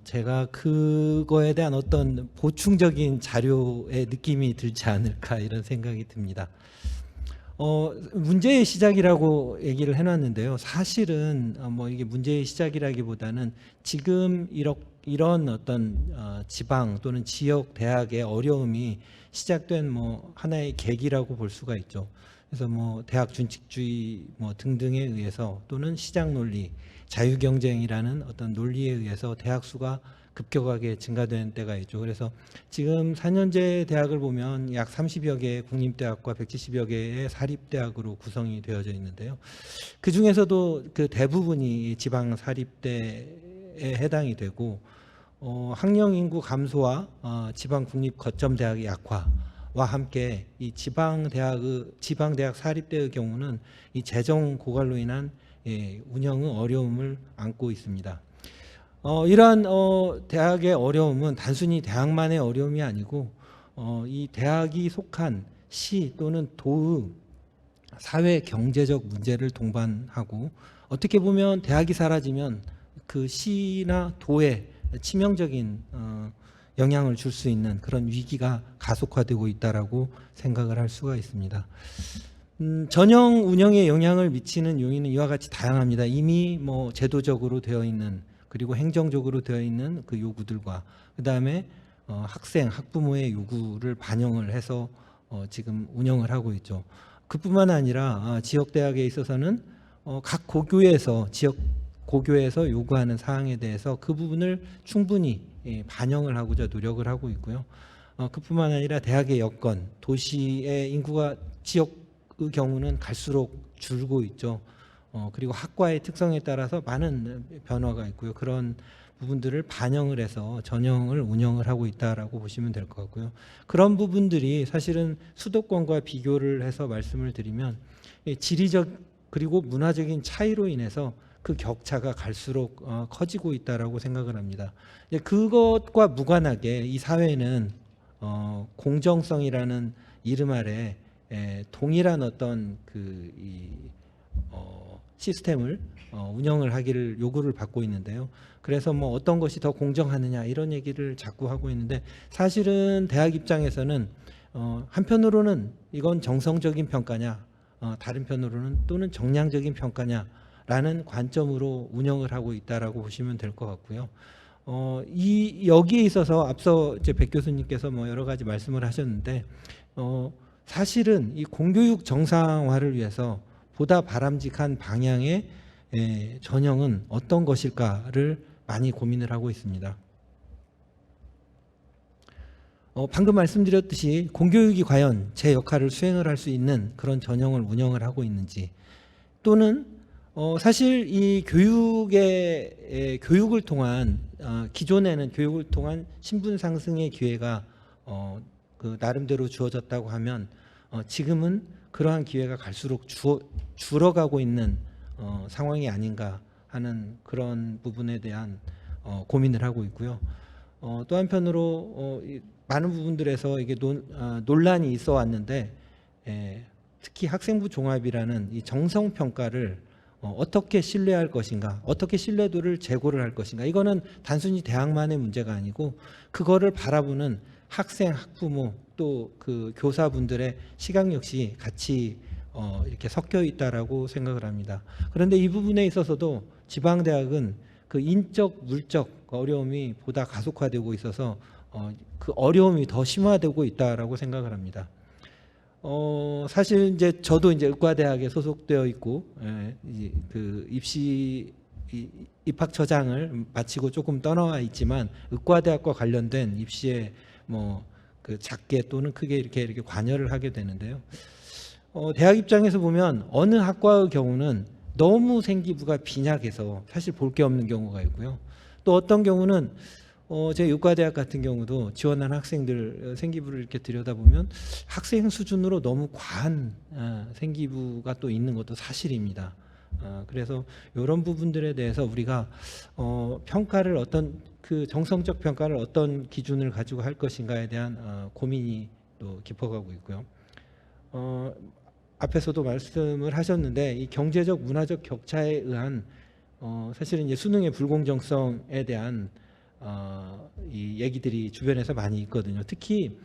제가 그거에 대한 어떤 보충적인 자료의 느낌이 들지 않을까 이런 생각이 듭니다. 문제의 시작이라고 얘기를 해놨는데요. 사실은 뭐 이게 문제의 시작이라기보다는 지금 이런 어떤 지방 또는 지역 대학의 어려움이 시작된 뭐 하나의 계기라고 볼 수가 있죠. 그래서 뭐 대학 준칙주의 뭐 등등에 의해서 또는 시장 논리, 자유 경쟁이라는 어떤 논리에 의해서 대학 수가 급격하게 증가된 때가 있죠. 그래서 지금 4년제 대학을 보면 약 30여 개의 국립대학과 170여 개의 사립대학으로 구성이 되어져 있는데요. 그 중에서도 그 대부분이 지방 사립대에 해당이 되고 학령 인구 감소와 지방 국립 거점 대학의 약화와 함께 이 지방 대학 사립대의 경우는 이 재정 고갈로 인한 운영의 어려움을 안고 있습니다. 이러한 대학의 어려움은 단순히 대학만의 어려움이 아니고 이 대학이 속한 시 또는 도의 사회 경제적 문제를 동반하고 어떻게 보면 대학이 사라지면 그 시나 도에 치명적인 영향을 줄 수 있는 그런 위기가 가속화되고 있다라고 생각을 할 수가 있습니다. 전형 운영에 영향을 미치는 요인은 이와 같이 다양합니다. 이미 뭐 제도적으로 되어 있는 그리고 행정적으로 되어 있는 그 요구들과 그 다음에 학생, 학부모의 요구를 반영을 해서 지금 운영을 하고 있죠. 그뿐만 아니라 지역 대학에 있어서는 각 지역 고교에서 요구하는 사항에 대해서 그 부분을 충분히 반영을 하고자 노력을 하고 있고요. 그뿐만 아니라 대학의 여건, 도시의 인구가 지역의 경우는 갈수록 줄고 있죠. 그리고 학과의 특성에 따라서 많은 변화가 있고요. 그런 부분들을 반영을 해서 전형을 운영을 하고 있다라고 보시면 될 것 같고요. 그런 부분들이 사실은 수도권과 비교를 해서 말씀을 드리면 지리적 그리고 문화적인 차이로 인해서 그 격차가 갈수록 커지고 있다라고 생각을 합니다. 그것과 무관하게 이 사회는 공정성이라는 이름 아래 동일한 어떤 시스템을 운영을 하기를 요구를 받고 있는데요. 그래서 뭐 어떤 것이 더 공정하느냐 이런 얘기를 자꾸 하고 있는데 사실은 대학 입장에서는 한편으로는 이건 정성적인 평가냐 다른 편으로는 또는 정량적인 평가냐라는 관점으로 운영을 하고 있다라고 보시면 될 것 같고요. 여기에 있어서 앞서 이제 백 교수님께서 뭐 여러 가지 말씀을 하셨는데 사실은 이 공교육 정상화를 위해서 보다 바람직한 방향의 전형은 어떤 것일까를 많이 고민을 하고 있습니다. 방금 말씀드렸듯이 공교육이 과연 제 역할을 수행을 할 수 있는 그런 전형을 운영을 하고 있는지 또는 사실 이 교육을 통한 기존에는 교육을 통한 신분 상승의 기회가 그 나름대로 주어졌다고 하면 지금은 그러한 기회가 갈수록 줄어가고 있는 상황이 아닌가 하는 그런 부분에 대한 고민을 하고 있고요. 또 한편으로 많은 부분들에서 이게 논란이 있어 왔는데 특히 학생부 종합이라는 이 정성 평가를 어떻게 신뢰할 것인가, 어떻게 신뢰도를 제고를 할 것인가. 이거는 단순히 대학만의 문제가 아니고 그거를 바라보는 학생, 학부모 또 그 교사분들의 시각 역시 같이 이렇게 섞여 있다라고 생각을 합니다. 그런데 이 부분에 있어서도 지방대학은 그 인적, 물적 어려움이 보다 가속화되고 있어서 그 어려움이 더 심화되고 있다라고 생각을 합니다. 사실 이제 저도 이제 의과대학에 소속되어 있고 그 입시에 입학처장을 마치고 조금 떠나와 있지만 의과대학과 관련된 입시에 뭐 그 작게 또는 크게 이렇게 관여를 하게 되는데요. 대학 입장에서 보면 어느 학과의 경우는 너무 생기부가 빈약해서 사실 볼 게 없는 경우가 있고요. 또 어떤 경우는 제 의과대학 같은 경우도 지원한 학생들 생기부를 이렇게 들여다보면 학생 수준으로 너무 과한 생기부가 또 있는 것도 사실입니다. 그래서 이런 부분들에 대해서 우리가 평가를 그 정성적 평가를 어떤 기준을 가지고 할 것인가에 대한 고민이 또 깊어가고 있고요. 앞에서도 말씀을 하셨는데 이 경제적 문화적 격차에 의한 사실은 이제 수능의 불공정성에 대한 이 얘기들이 주변에서 많이 있거든요. 특히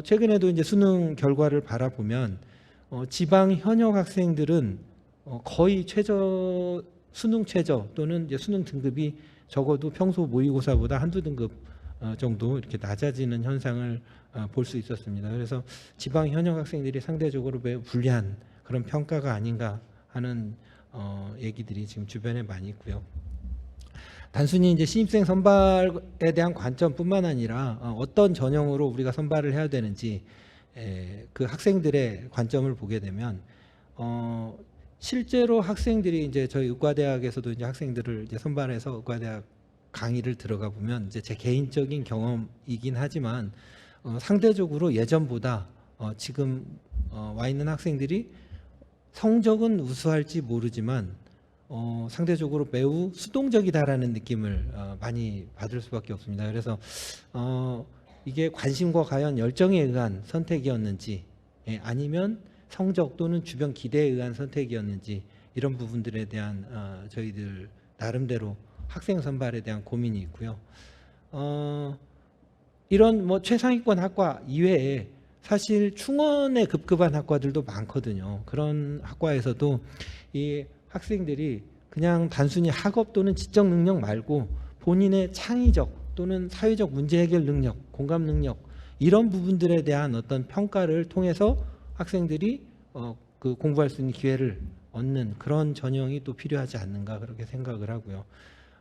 최근에도 이제 수능 결과를 바라보면 지방 현역 학생들은 거의 수능 최저 또는 이제 수능 등급이 적어도 평소 모의고사보다 한두 등급 정도 이렇게 낮아지는 현상을 볼 수 있었습니다. 그래서 지방 현역 학생들이 상대적으로 매우 불리한 그런 평가가 아닌가 하는 얘기들이 지금 주변에 많이 있고요. 단순히 이제 신입생 선발에 대한 관점뿐만 아니라 어떤 전형으로 우리가 선발을 해야 되는지 그 학생들의 관점을 보게 되면 실제로 학생들이 이제 저희 의과대학에서도 이제 학생들을 이제 선발해서 의과대학 강의를 들어가 보면 이제 제 개인적인 경험이긴 하지만 상대적으로 예전보다 지금 와 있는 학생들이 성적은 우수할지 모르지만 상대적으로 매우 수동적이다라는 느낌을 많이 받을 수밖에 없습니다. 그래서 이게 관심과 과연 열정에 의한 선택이었는지 아니면 성적 또는 주변 기대에 의한 선택이었는지 이런 부분들에 대한 저희들 나름대로 학생 선발에 대한 고민이 있고요. 이런 뭐 최상위권 학과 이외에 사실 충원에 급급한 학과들도 많거든요. 그런 학과에서도 이 학생들이 그냥 단순히 학업 또는 지적 능력 말고 본인의 창의적 또는 사회적 문제 해결 능력, 공감 능력 이런 부분들에 대한 어떤 평가를 통해서 학생들이 그 공부할 수 있는 기회를 얻는 그런 전형이 또 필요하지 않는가 그렇게 생각을 하고요.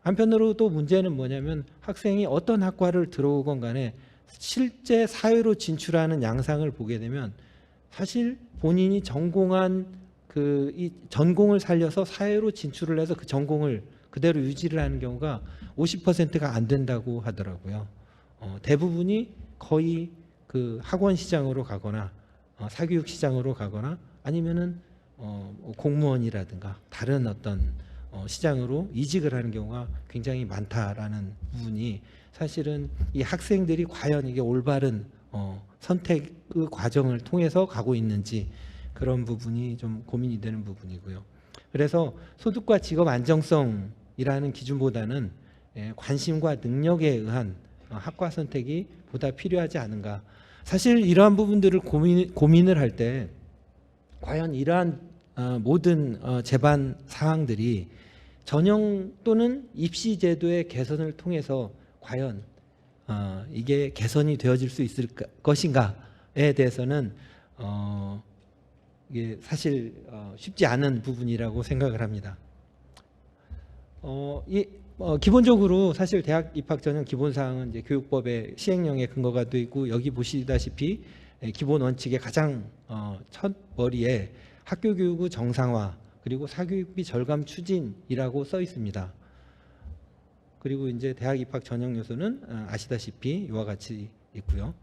한편으로 또 문제는 뭐냐면 학생이 어떤 학과를 들어오건 간에 실제 사회로 진출하는 양상을 보게 되면 사실 본인이 전공한 이 전공을 살려서 사회로 진출을 해서 그 전공을 그대로 유지를 하는 경우가 50%가 안 된다고 하더라고요. 대부분이 거의 그 학원 시장으로 가거나 사교육 시장으로 가거나 아니면은 공무원이라든가 다른 어떤 시장으로 이직을 하는 경우가 굉장히 많다라는 부분이 사실은 이 학생들이 과연 이게 올바른 선택의 과정을 통해서 가고 있는지 그런 부분이 좀 고민이 되는 부분이고요. 그래서 소득과 직업 안정성이라는 기준보다는 관심과 능력에 의한 학과 선택이 보다 필요하지 않은가. 사실 이러한 부분들을 고민을 할 때 과연 이러한 모든 제반 사항들이 전형 또는 입시 제도의 개선을 통해서 과연 이게 개선이 되어질 수 있을 것인가에 대해서는 이게 사실 쉽지 않은 부분이라고 생각을 합니다. 기본적으로 사실 대학 입학 전형 기본 사항은 이제 교육법의 시행령에 근거가 되어 있고 여기 보시다시피 기본 원칙의 가장 첫 머리에 학교 교육의 정상화 그리고 사교육비 절감 추진이라고 써 있습니다. 그리고 이제 대학 입학 전형 요소는 아시다시피 이와 같이 있고요.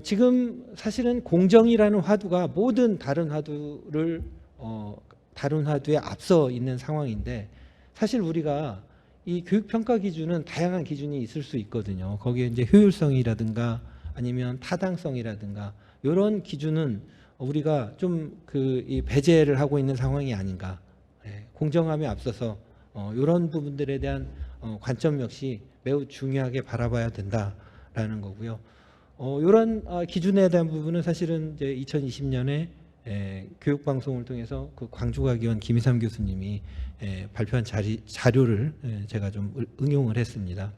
지금 사실은 공정이라는 화두가 모든 다른 화두를 다른 화두에 앞서 있는 상황인데 사실 우리가 이 교육 평가 기준은 다양한 기준이 있을 수 있거든요. 거기에 이제 효율성이라든가 아니면 타당성이라든가 이런 기준은 우리가 좀 이 배제를 하고 있는 상황이 아닌가. 공정함에 앞서서 이런 부분들에 대한 관점 역시 매우 중요하게 바라봐야 된다라는 거고요. 이런 기준에 대한 부분은 사실은 이제 2020년에 교육방송을 통해서 그 광주과기원 김희삼 교수님이 발표한 자료를 제가 좀 응용을 했습니다.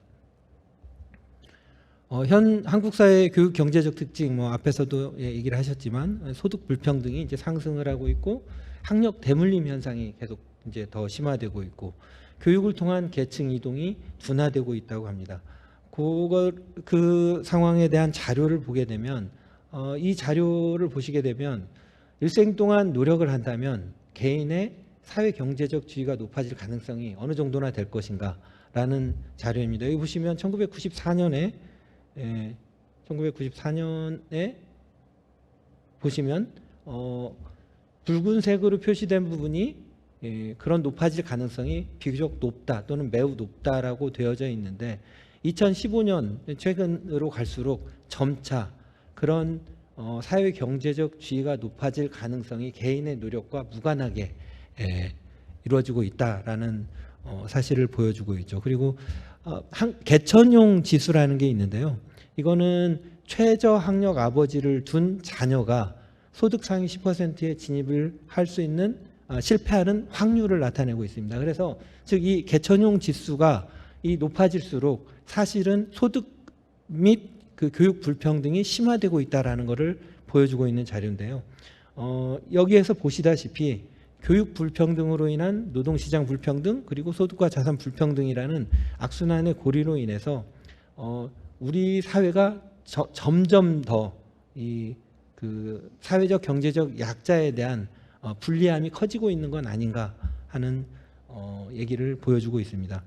현 한국 사회의 교육 경제적 특징 뭐 앞에서도 얘기를 하셨지만 소득 불평등이 이제 상승을 하고 있고 학력 대물림 현상이 계속 이제 더 심화되고 있고 교육을 통한 계층 이동이 둔화되고 있다고 합니다. 그 상황에 대한 자료를 보게 되면 이 자료를 보시게 되면 일생 동안 노력을 한다면 개인의 사회 경제적 지위가 높아질 가능성이 어느 정도나 될 것인가라는 자료입니다. 여기 보시면 1994년에 보시면 붉은색으로 표시된 부분이 그런 높아질 가능성이 비교적 높다 또는 매우 높다라고 되어져 있는데 2015년 최근으로 갈수록 점차 그런 사회 경제적 지위가 높아질 가능성이 개인의 노력과 무관하게 이루어지고 있다라는 사실을 보여주고 있죠. 그리고 개천용 지수라는 게 있는데요. 이거는 최저 학력 아버지를 둔 자녀가 소득 상위 10%에 진입을 할 수 있는 실패하는 확률을 나타내고 있습니다. 그래서 즉 이 개천용 지수가 이 높아질수록 사실은 소득 및 그 교육 불평등이 심화되고 있다라는 것을 보여주고 있는 자료인데요. 여기에서 보시다시피 교육 불평등으로 인한 노동시장 불평등 그리고 소득과 자산 불평등이라는 악순환의 고리로 인해서 우리 사회가 점점 더 이 그 사회적 경제적 약자에 대한 불리함이 커지고 있는 건 아닌가 하는 얘기를 보여주고 있습니다.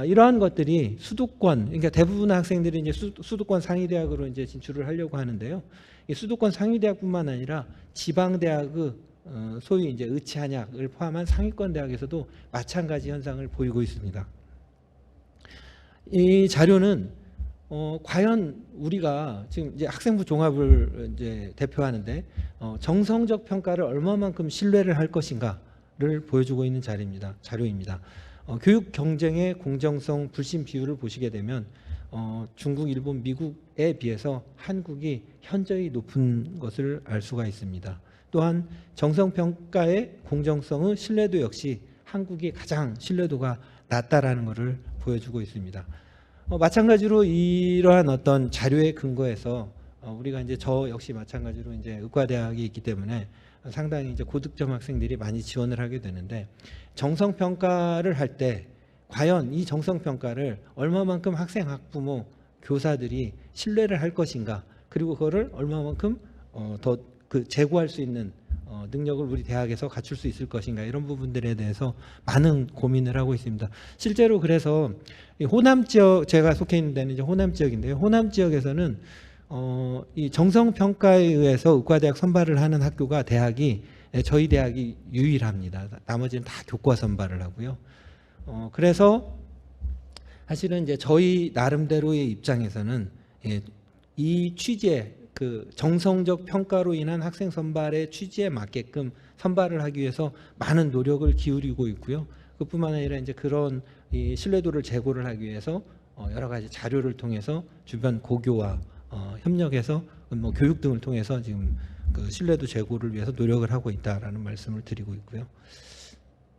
이러한 것들이 수도권, 그러니까 대부분의 학생들이 이제 수도권 상위대학으로 이제 진출을 하려고 하는데요. 이 수도권 상위대학뿐만 아니라 지방대학의 소위 이제 의치한약을 포함한 상위권 대학에서도 마찬가지 현상을 보이고 있습니다. 이 자료는 과연 우리가 지금 이제 학생부 종합을 이제 대표하는데 정성적 평가를 얼마만큼 신뢰를 할 것인가를 보여주고 있는 자료입니다. 교육 경쟁의 공정성 불신 비율을 보시게 되면 중국, 일본, 미국에 비해서 한국이 현저히 높은 것을 알 수가 있습니다. 또한 정성평가의 공정성의 신뢰도 역시 한국이 가장 신뢰도가 낮다라는 것을 보여주고 있습니다. 마찬가지로 이러한 어떤 자료에 근거해서 우리가 이제 저 역시 마찬가지로 이제 의과대학이 있기 때문에 상당히 이제 고득점 학생들이 많이 지원을 하게 되는데 정성평가를 할 때 과연 이 정성평가를 얼마만큼 학생, 학부모, 교사들이 신뢰를 할 것인가 그리고 그거를 얼마만큼 더 그 제고할 수 있는 능력을 우리 대학에서 갖출 수 있을 것인가 이런 부분들에 대해서 많은 고민을 하고 있습니다. 실제로 그래서 호남 지역 제가 속해 있는 데는 이제 호남 지역인데요. 호남 지역에서는 이 정성 평가에 의해서 의과대학 선발을 하는 학교가 대학이 저희 대학이 유일합니다. 나머지는 다 교과 선발을 하고요. 그래서 사실은 이제 저희 나름대로의 입장에서는 이 취지에 그 정성적 평가로 인한 학생 선발의 취지에 맞게끔 선발을 하기 위해서 많은 노력을 기울이고 있고요. 그뿐만 아니라 이제 그런 이 신뢰도를 제고를 하기 위해서 여러 가지 자료를 통해서 주변 고교와 협력해서 뭐 교육 등을 통해서 지금 그 신뢰도 제고를 위해서 노력을 하고 있다라는 말씀을 드리고 있고요.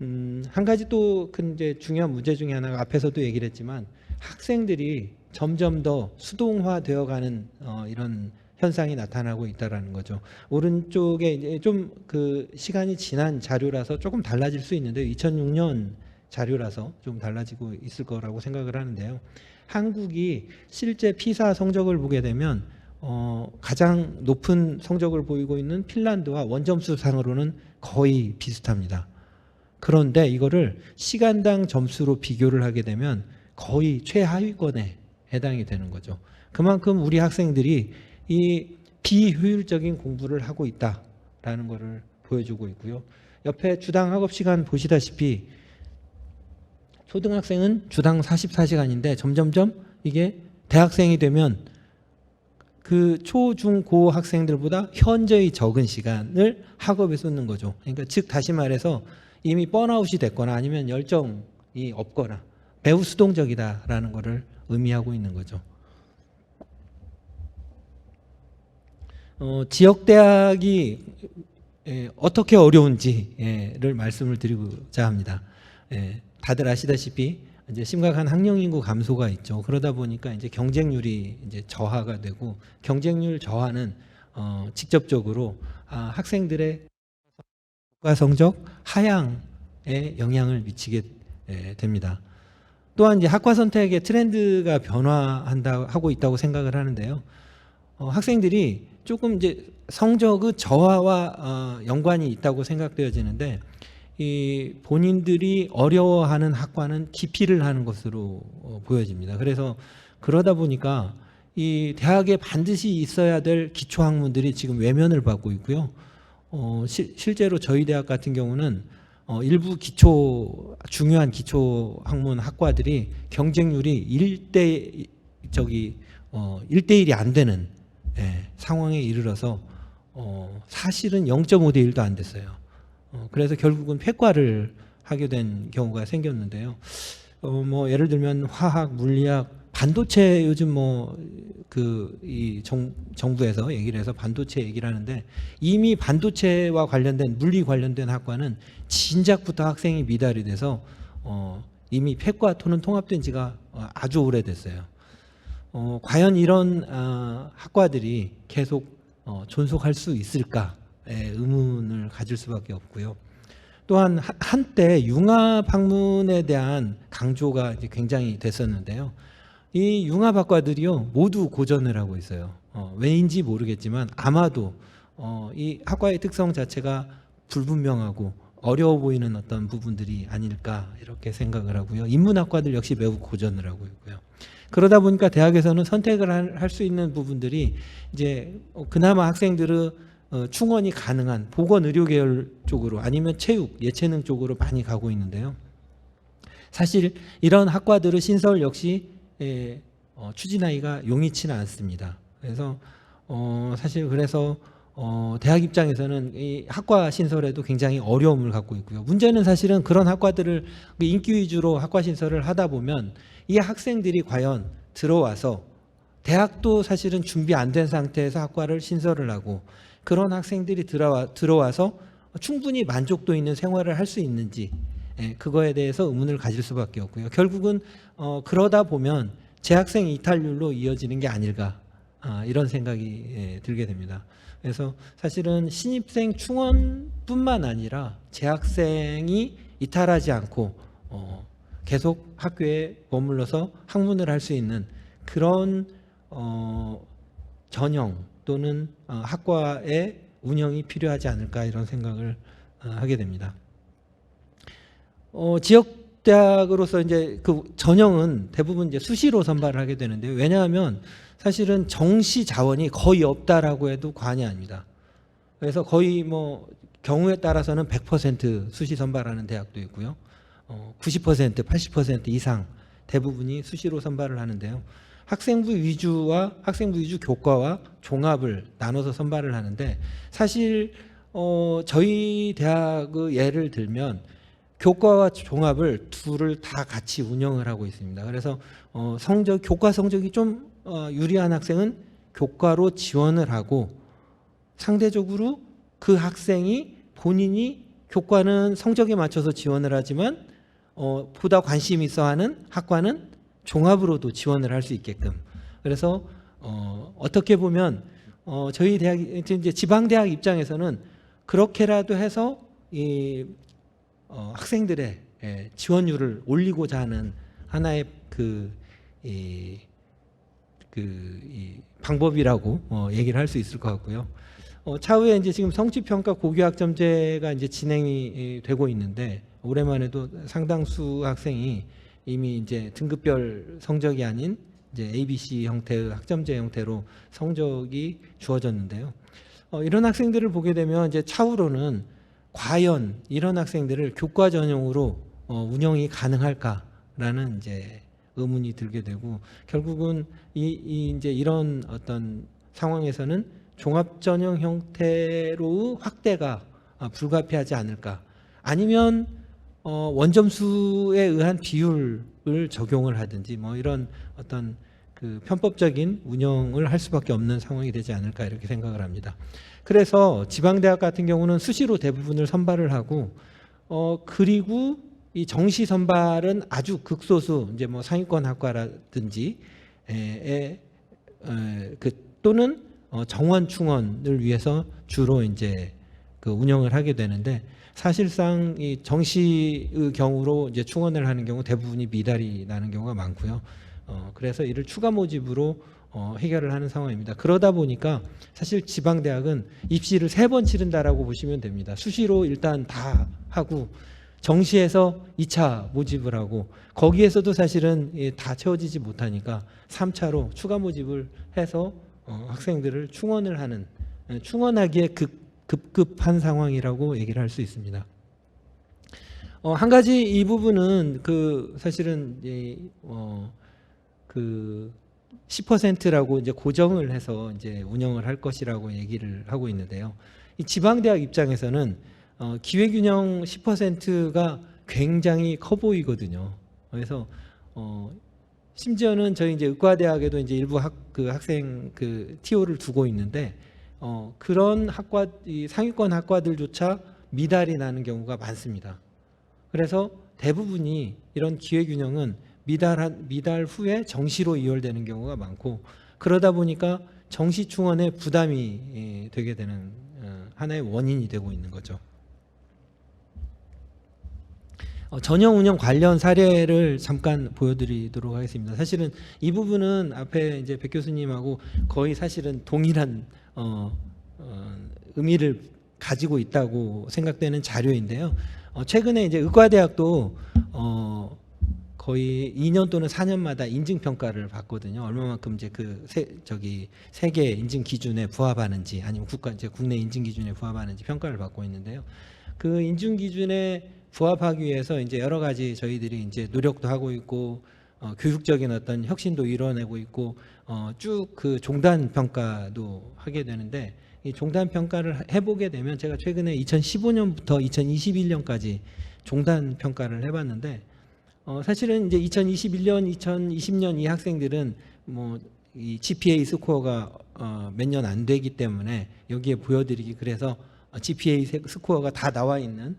한 가지 또 큰 이제 중요한 문제 중에 하나가 앞에서도 얘기를 했지만 학생들이 점점 더 수동화되어가는 이런 현상이 나타나고 있다라는 거죠. 오른쪽에 이제 좀 그 시간이 지난 자료라서 조금 달라질 수 있는데 2006년 자료라서 좀 달라지고 있을 거라고 생각을 하는데요. 한국이 실제 피사 성적을 보게 되면 가장 높은 성적을 보이고 있는 핀란드와 원점수 상으로는 거의 비슷합니다. 그런데 이거를 시간당 점수로 비교를 하게 되면 거의 최하위권에 해당이 되는 거죠. 그만큼 우리 학생들이 이 비효율적인 공부를 하고 있다라는 것을 보여주고 있고요. 옆에 주당 학업 시간 보시다시피 초등학생은 주당 44시간인데 점점점 이게 대학생이 되면 그 초, 중, 고 학생들보다 현저히 적은 시간을 학업에 쏟는 거죠. 그러니까 즉 다시 말해서 이미 번아웃이 됐거나 아니면 열정이 없거나 매우 수동적이다라는 것을 의미하고 있는 거죠. 지역대학이 어떻게 어려운지를 말씀을 드리고자 합니다. 다들 아시다시피 이제 심각한 학령 인구 감소가 있죠. 그러다 보니까 이제 경쟁률이 이제 저하가 되고 경쟁률 저하는 직접적으로 학생들의 국가 성적 하향 영향을 미치게 됩니다. 또한 이제 학과 선택의 트렌드가 하고 있다고 생각을 하는데요. 학생들이 조금 이제 성적의 저하와 연관이 있다고 생각되어지는데, 이 본인들이 어려워하는 학과는 기피를 하는 것으로 보여집니다. 그래서 그러다 보니까 이 대학에 반드시 있어야 될 기초 학문들이 지금 외면을 받고 있고요. 실제로 저희 대학 같은 경우는 일부 중요한 기초 학문 학과들이 경쟁률이 1대1이 안 되는 상황에 이르러서 사실은 0.5대 1도 안 됐어요. 그래서 결국은 폐과를 하게 된 경우가 생겼는데요. 뭐 예를 들면 화학, 물리학, 반도체, 요즘 정부에서 얘기를 해서 반도체 얘기를 하는데, 이미 반도체와 관련된 물리 관련된 학과는 진작부터 학생이 미달이 돼서 이미 폐과 또는 통합된 지가 아주 오래됐어요. 과연 이런 학과들이 계속 존속할 수 있을까 의문을 가질 수밖에 없고요. 또한 한때 융합 학문에 대한 강조가 이제 굉장히 됐었는데요. 이 융합학과들이요 모두 고전을 하고 있어요. 왜인지 모르겠지만 아마도 이 학과의 특성 자체가 불분명하고 어려워 보이는 어떤 부분들이 아닐까 이렇게 생각을 하고요. 인문학과들 역시 매우 고전을 하고 있고요. 그러다 보니까 대학에서는 선택을 할 수 있는 부분들이 이제 그나마 학생들의 충원이 가능한 보건의료 계열 쪽으로, 아니면 체육, 예체능 쪽으로 많이 가고 있는데요. 사실 이런 학과들의 신설 역시 추진하기가 용이치는 않습니다. 그래서 사실 그래서 대학 입장에서는 이 학과 신설에도 굉장히 어려움을 갖고 있고요. 문제는 사실은 그런 학과들을 인기 위주로 학과 신설을 하다 보면 이 학생들이 과연 들어와서, 대학도 사실은 준비 안 된 상태에서 학과를 신설을 하고 그런 학생들이 들어와서 충분히 만족도 있는 생활을 할 수 있는지, 그거에 대해서 의문을 가질 수밖에 없고요. 결국은 그러다 보면 재학생 이탈률로 이어지는 게 아닐까, 이런 생각이 들게 됩니다. 그래서 사실은 신입생 충원뿐만 아니라 재학생이 이탈하지 않고 계속 학교에 머물러서 학문을 할 수 있는 그런 전형 또는 학과의 운영이 필요하지 않을까, 이런 생각을 하게 됩니다. 지역 대학으로서 이제 그 전형은 대부분 이제 수시로 선발을 하게 되는데요. 왜냐하면 사실은 정시 자원이 거의 없다라고 해도 과언이 아닙니다. 그래서 거의 경우에 따라서는 100% 수시 선발하는 대학도 있고요. 90%, 80% 이상 대부분이 수시로 선발을 하는데요. 학생부 위주 교과와 종합을 나눠서 선발을 하는데, 사실 저희 대학의 예를 들면 교과와 종합을 둘을 다 같이 운영을 하고 있습니다. 그래서 교과 성적이 좀 유리한 학생은 교과로 지원을 하고, 상대적으로 그 학생이 본인이 교과는 성적에 맞춰서 지원을 하지만 보다 관심 있어 하는 학과는 종합으로도 지원을 할 수 있게끔. 그래서 어떻게 보면 저희 대학, 이제 지방 대학 입장에서는 그렇게라도 해서 이 학생들의 지원율을 올리고자 하는 하나의 이 방법이라고 얘기를 할 수 있을 것 같고요. 차후에 이제 지금 성취평가 고교학점제가 이제 진행이 되고 있는데, 올해만 해도 상당수 학생이 이미 이제 등급별 성적이 아닌 이제 ABC 형태의 학점제 형태로 성적이 주어졌는데요. 이런 학생들을 보게 되면 이제 차후로는 과연 이런 학생들을 교과 전형으로 운영이 가능할까라는 이제 의문이 들게 되고, 결국은 이제 이런 어떤 상황에서는 종합 전형 형태로 확대가 불가피하지 않을까, 아니면 원점수에 의한 비율을 적용을 하든지 이런 어떤 그 편법적인 운영을 할 수밖에 없는 상황이 되지 않을까, 이렇게 생각을 합니다. 그래서 지방대학 같은 경우는 수시로 대부분을 선발을 하고, 그리고 이 정시 선발은 아주 극소수 이제 상위권 학과라든지 또는 정원 충원을 위해서 주로 이제 그 운영을 하게 되는데, 사실상 이 정시의 경우로 이제 충원을 하는 경우 대부분이 미달이 나는 경우가 많고요. 그래서 이를 추가 모집으로 해결을 하는 상황입니다. 그러다 보니까 사실 지방대학은 입시를 3번 치른다라고 보시면 됩니다. 수시로 일단 다 하고 정시에서 2차 모집을 하고 거기에서도 사실은 다 채워지지 못하니까 3차로 추가 모집을 해서 학생들을 충원을 하는, 충원하기에 급급한 상황이라고 얘기를 할 수 있습니다. 한 가지 이 부분은 사실은 그 10%라고 이제 고정을 해서 이제 운영을 할 것이라고 얘기를 하고 있는데요. 이 지방대학 입장에서는 기회균형 10%가 굉장히 커 보이거든요. 그래서 심지어는 저희 이제 의과대학에도 이제 일부 학생 TO를 두고 있는데 그런 이 상위권 학과들조차 미달이 나는 경우가 많습니다. 그래서 대부분이 이런 기회균형은 미달 후에 정시로 이월되는 경우가 많고 그러다 보니까 정시 충원에 부담이 되게 되는 하나의 원인이 되고 있는 거죠. 전형 운영 관련 사례를 잠깐 보여드리도록 하겠습니다. 사실은 이 부분은 앞에 이제 백 교수님하고 거의 사실은 동일한 의미를 가지고 있다고 생각되는 자료인데요. 최근에 이제 의과대학도 거의 2년 또는 4년마다 인증 평가를 받거든요. 얼마만큼 이제 세계 인증 기준에 부합하는지 아니면 국내 인증 기준에 부합하는지 평가를 받고 있는데요. 그 인증 기준에 부합하기 위해서 이제 여러 가지 저희들이 이제 노력도 하고 있고 교육적인 어떤 혁신도 이뤄내고 있고 쭉 그 종단 평가도 하게 되는데 이 종단 평가를 해보게 되면 제가 최근에 2015년부터 2021년까지 종단 평가를 해봤는데 사실은 이제 2021년, 2020년 이 학생들은 뭐 이 GPA 스코어가 몇 년 안 되기 때문에 여기에 보여드리기 그래서 GPA 스코어가 다 나와 있는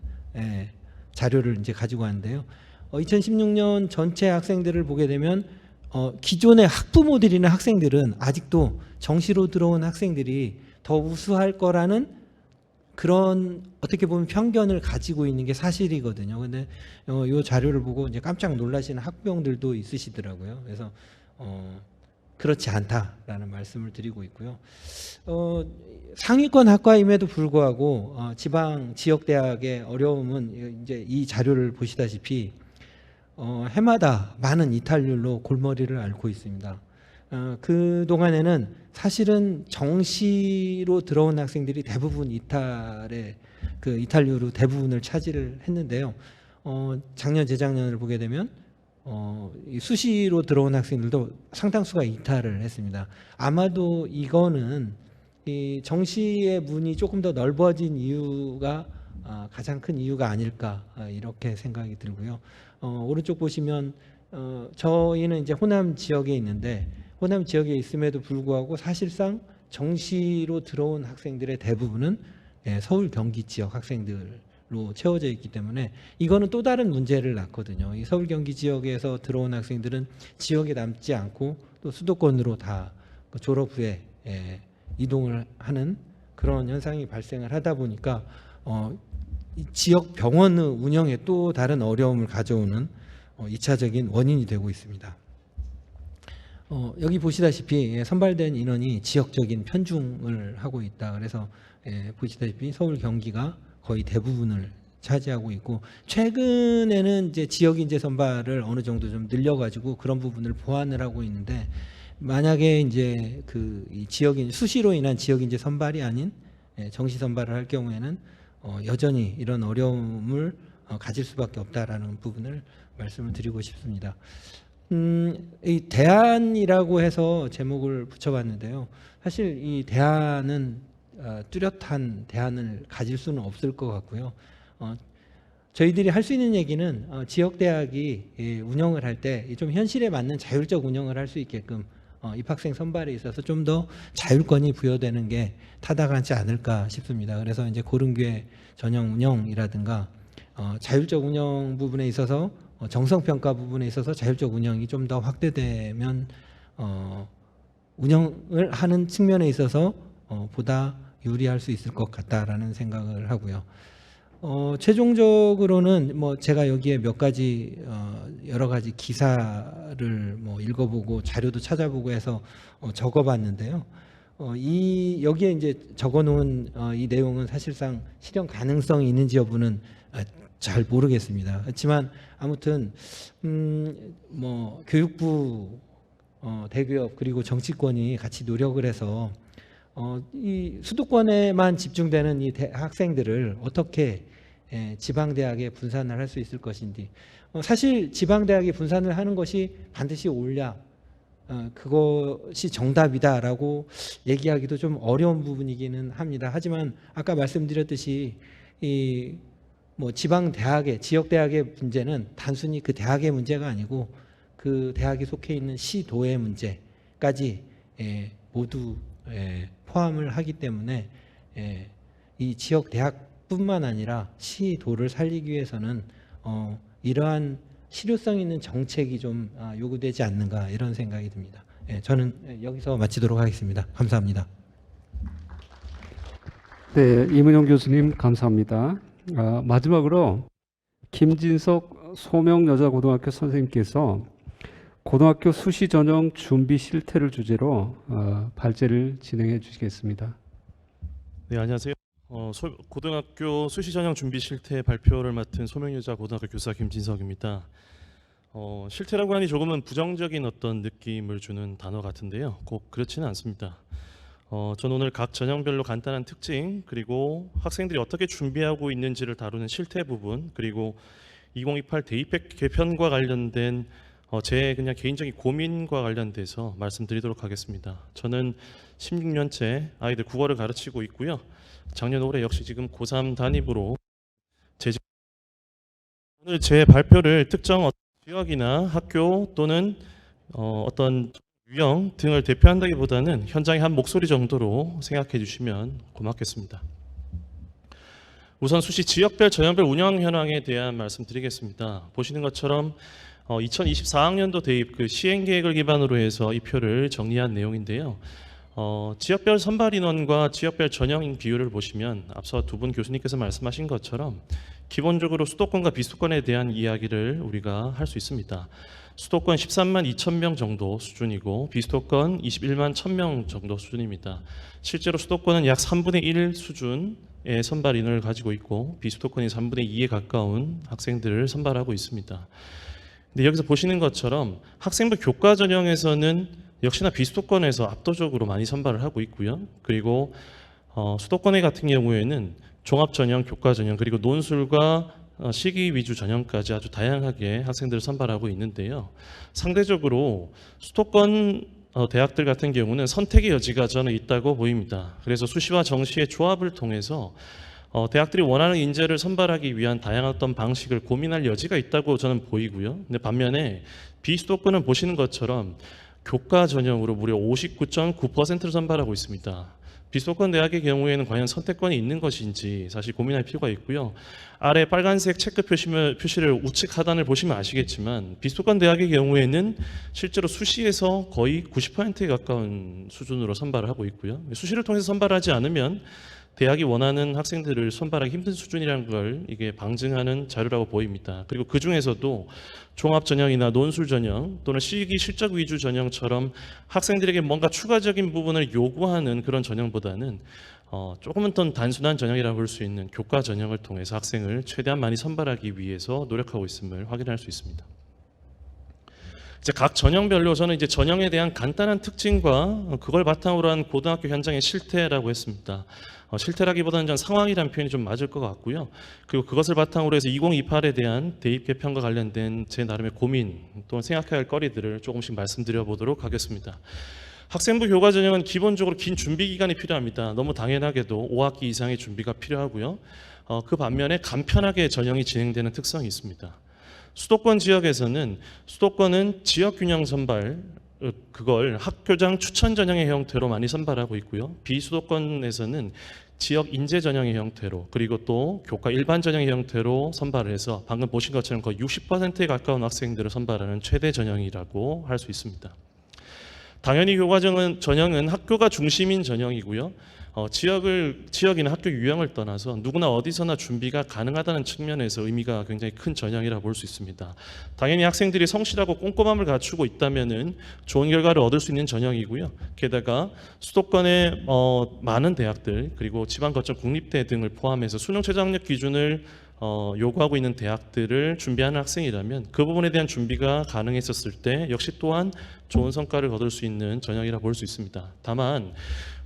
자료를 이제 가지고 왔는데요. 2016년 전체 학생들을 보게 되면 기존의 학부모들이나 학생들은 아직도 정시로 들어온 학생들이 더 우수할 거라는 그런 어떻게 보면 편견을 가지고 있는 게 사실이거든요. 근데 이 자료를 보고 이제 깜짝 놀라시는 학부형들도 있으시더라고요. 그래서 그렇지 않다라는 말씀을 드리고 있고요. 상위권 학과임에도 불구하고 지역 대학의 어려움은 이제 이 자료를 보시다시피 해마다 많은 이탈률로 골머리를 앓고 있습니다. 그 동안에는 사실은 정시로 들어온 학생들이 대부분 이탈률로 대부분을 차지를 했는데요. 작년 재작년을 보게 되면 이 수시로 들어온 학생들도 상당수가 이탈을 했습니다. 아마도 이거는 이 정시의 문이 조금 더 넓어진 이유가 가장 큰 이유가 아닐까 이렇게 생각이 들고요. 오른쪽 보시면 저희는 이제 호남 지역에 있는데 호남 지역에 있음에도 불구하고 사실상 정시로 들어온 학생들의 대부분은 서울 경기 지역 학생들로 채워져 있기 때문에 이거는 또 다른 문제를 낳거든요. 이 서울 경기 지역에서 들어온 학생들은 지역에 남지 않고 또 수도권으로 다 졸업 후에 이동을 하는 그런 현상이 발생을 하다 보니까 이 지역 병원의 운영에 또 다른 어려움을 가져오는 2차적인 원인이 되고 있습니다. 여기 보시다시피 선발된 인원이 지역적인 편중을 하고 있다. 그래서 보시다시피 서울 경기가 거의 대부분을 차지하고 있고 최근에는 이제 지역 인재 선발을 어느 정도 좀 늘려가지고 그런 부분을 보완을 하고 있는데 만약에 이제 이 지역인 수시로 인한 지역 인재 선발이 아닌 정시 선발을 할 경우에는 여전히 이런 어려움을 가질 수밖에 없다라는 부분을 말씀을 드리고 싶습니다. 이 대안이라고 해서 제목을 붙여봤는데요. 사실 이 대안은 뚜렷한 대안을 가질 수는 없을 것 같고요. 저희들이 할 수 있는 얘기는 지역 대학이 운영을 할 때 좀 현실에 맞는 자율적 운영을 할 수 있게끔 입학생 선발에 있어서 좀 더 자율권이 부여되는 게 타당하지 않을까 싶습니다. 그래서 이제 고른교회 전형 운영이라든가 자율적 운영 부분에 있어서 정성평가 부분에 있어서 자율적 운영이 좀 더 확대되면 운영을 하는 측면에 있어서 보다 유리할 수 있을 것 같다라는 생각을 하고요. 최종적으로는 뭐 제가 여기에 몇 가지 여러 가지 기사를 뭐 읽어보고 자료도 찾아보고 해서 적어봤는데요. 여기에 이제 적어놓은 이 내용은 사실상 실현 가능성이 있는지 여부는 잘 모르겠습니다. 그렇지만 아무튼 뭐 교육부, 대기업 그리고 정치권이 같이 노력을 해서 이 수도권에만 집중되는 이 학생들을 어떻게 지방대학에 분산을 할 수 있을 것인지, 사실 지방대학에 분산을 하는 것이 반드시 옳냐, 그것이 정답이다라고 얘기하기도 좀 어려운 부분이기는 합니다. 하지만 아까 말씀드렸듯이 이 뭐 지방 대학의 지역 대학의 문제는 단순히 그 대학의 문제가 아니고 그 대학이 속해 있는 시도의 문제까지 모두 포함을 하기 때문에 이 지역 대학뿐만 아니라 시도를 살리기 위해서는 이러한 실효성 있는 정책이 좀 요구되지 않는가, 이런 생각이 듭니다. 저는 여기서 마치도록 하겠습니다. 감사합니다. 네, 이문영 교수님 감사합니다. 마지막으로 김진석 소명여자고등학교 선생님께서 고등학교 수시 전형 준비 실태를 주제로 발제를 진행해 주시겠습니다. 네, 안녕하세요. 고등학교 수시 전형 준비 실태 발표를 맡은 소명여자 고등학교 교사 김진석입니다. 실태라고 하니 조금은 부정적인 어떤 느낌을 주는 단어 같은데요. 꼭 그렇지는 않습니다. 저는 오늘 각 전형별로 간단한 특징, 그리고 학생들이 어떻게 준비하고 있는지를 다루는 실태 부분, 그리고 2028 대입 개편과 관련된 제 그냥 개인적인 고민과 관련돼서 말씀드리도록 하겠습니다. 저는 16년째 아이들 국어를 가르치고 있고요. 작년 올해 역시 지금 고3 단입으로 오늘 제 발표를 특정 지역이나 학교 또는 어떤 유형 등을 대표한다기보다는 현장의 한 목소리 정도로 생각해 주시면 고맙겠습니다. 우선 수시 지역별 전형별 운영 현황에 대한 말씀드리겠습니다. 보시는 것처럼 2024학년도 대입 그 시행 계획을 기반으로 해서 이 표를 정리한 내용인데요. 지역별 선발 인원과 지역별 전형 비율을 보시면 앞서 두 분 교수님께서 말씀하신 것처럼 기본적으로 수도권과 비수도권에 대한 이야기를 우리가 할 수 있습니다. 수도권 13만 2천 명 정도 수준이고 비수도권 21만 1천 명 정도 수준입니다. 실제로 수도권은 약 3분의 1 수준의 선발 인원을 가지고 있고 비수도권이 3분의 2에 가까운 학생들을 선발하고 있습니다. 근데 여기서 보시는 것처럼 학생부 교과 전형에서는 역시나 비수도권에서 압도적으로 많이 선발을 하고 있고요. 그리고 수도권의 같은 경우에는 종합전형, 교과전형, 그리고 논술과 시기 위주 전형까지 아주 다양하게 학생들을 선발하고 있는데요. 상대적으로 수도권 대학들 같은 경우는 선택의 여지가 저는 있다고 보입니다. 그래서 수시와 정시의 조합을 통해서 대학들이 원하는 인재를 선발하기 위한 다양한 어떤 방식을 고민할 여지가 있다고 저는 보이고요. 근데 반면에 비수도권은 보시는 것처럼 교과 전형으로 무려 59.9%를 선발하고 있습니다. 비수도권 대학의 경우에는 과연 선택권이 있는 것인지 사실 고민할 필요가 있고요. 아래 빨간색 체크 표시를 우측 하단을 보시면 아시겠지만 비수도권 대학의 경우에는 실제로 수시에서 거의 90%에 가까운 수준으로 선발을 하고 있고요. 수시를 통해서 선발하지 않으면 대학이 원하는 학생들을 선발하기 힘든 수준이라는 걸 이게 방증하는 자료라고 보입니다. 그리고 그 중에서도 종합 전형이나 논술 전형 또는 시기 실적 위주 전형처럼 학생들에게 뭔가 추가적인 부분을 요구하는 그런 전형보다는 조금은 더 단순한 전형이라고 볼 수 있는 교과 전형을 통해서 학생을 최대한 많이 선발하기 위해서 노력하고 있음을 확인할 수 있습니다. 이제 각 전형별로 저는 이제 전형에 대한 간단한 특징과 그걸 바탕으로 한 고등학교 현장의 실태라고 했습니다. 실태라기보다는 전 상황이라는 표현이 좀 맞을 것 같고요. 그리고 그것을 바탕으로 해서 2028에 대한 대입 개편과 관련된 제 나름의 고민 또는 생각해야 할 거리들을 조금씩 말씀드려 보도록 하겠습니다. 학생부 교과 전형은 기본적으로 긴 준비 기간이 필요합니다. 너무 당연하게도 5학기 이상의 준비가 필요하고요. 그 반면에 간편하게 전형이 진행되는 특성이 있습니다. 수도권 지역에서는 수도권은 지역 균형 선발 그걸 학교장 추천 전형의 형태로 많이 선발하고 있고요. 비수도권에서는 지역 인재 전형의 형태로 그리고 또 교과 일반 전형의 형태로 선발을 해서 방금 보신 것처럼 거의 60%에 가까운 학생들을 선발하는 최대 전형이라고 할 수 있습니다. 당연히 교과 전형은 학교가 중심인 전형이고요. 지역이나 학교 유형을 떠나서 누구나 어디서나 준비가 가능하다는 측면에서 의미가 굉장히 큰 전형이라 볼 수 있습니다. 당연히 학생들이 성실하고 꼼꼼함을 갖추고 있다면은 좋은 결과를 얻을 수 있는 전형이고요. 게다가 수도권의 많은 대학들 그리고 지방 거점 국립대 등을 포함해서 수능 최저 학력 기준을 요구하고 있는 대학들을 준비하는 학생이라면 그 부분에 대한 준비가 가능했었을 때 역시 또한 좋은 성과를 거둘 수 있는 전형이라 볼 수 있습니다. 다만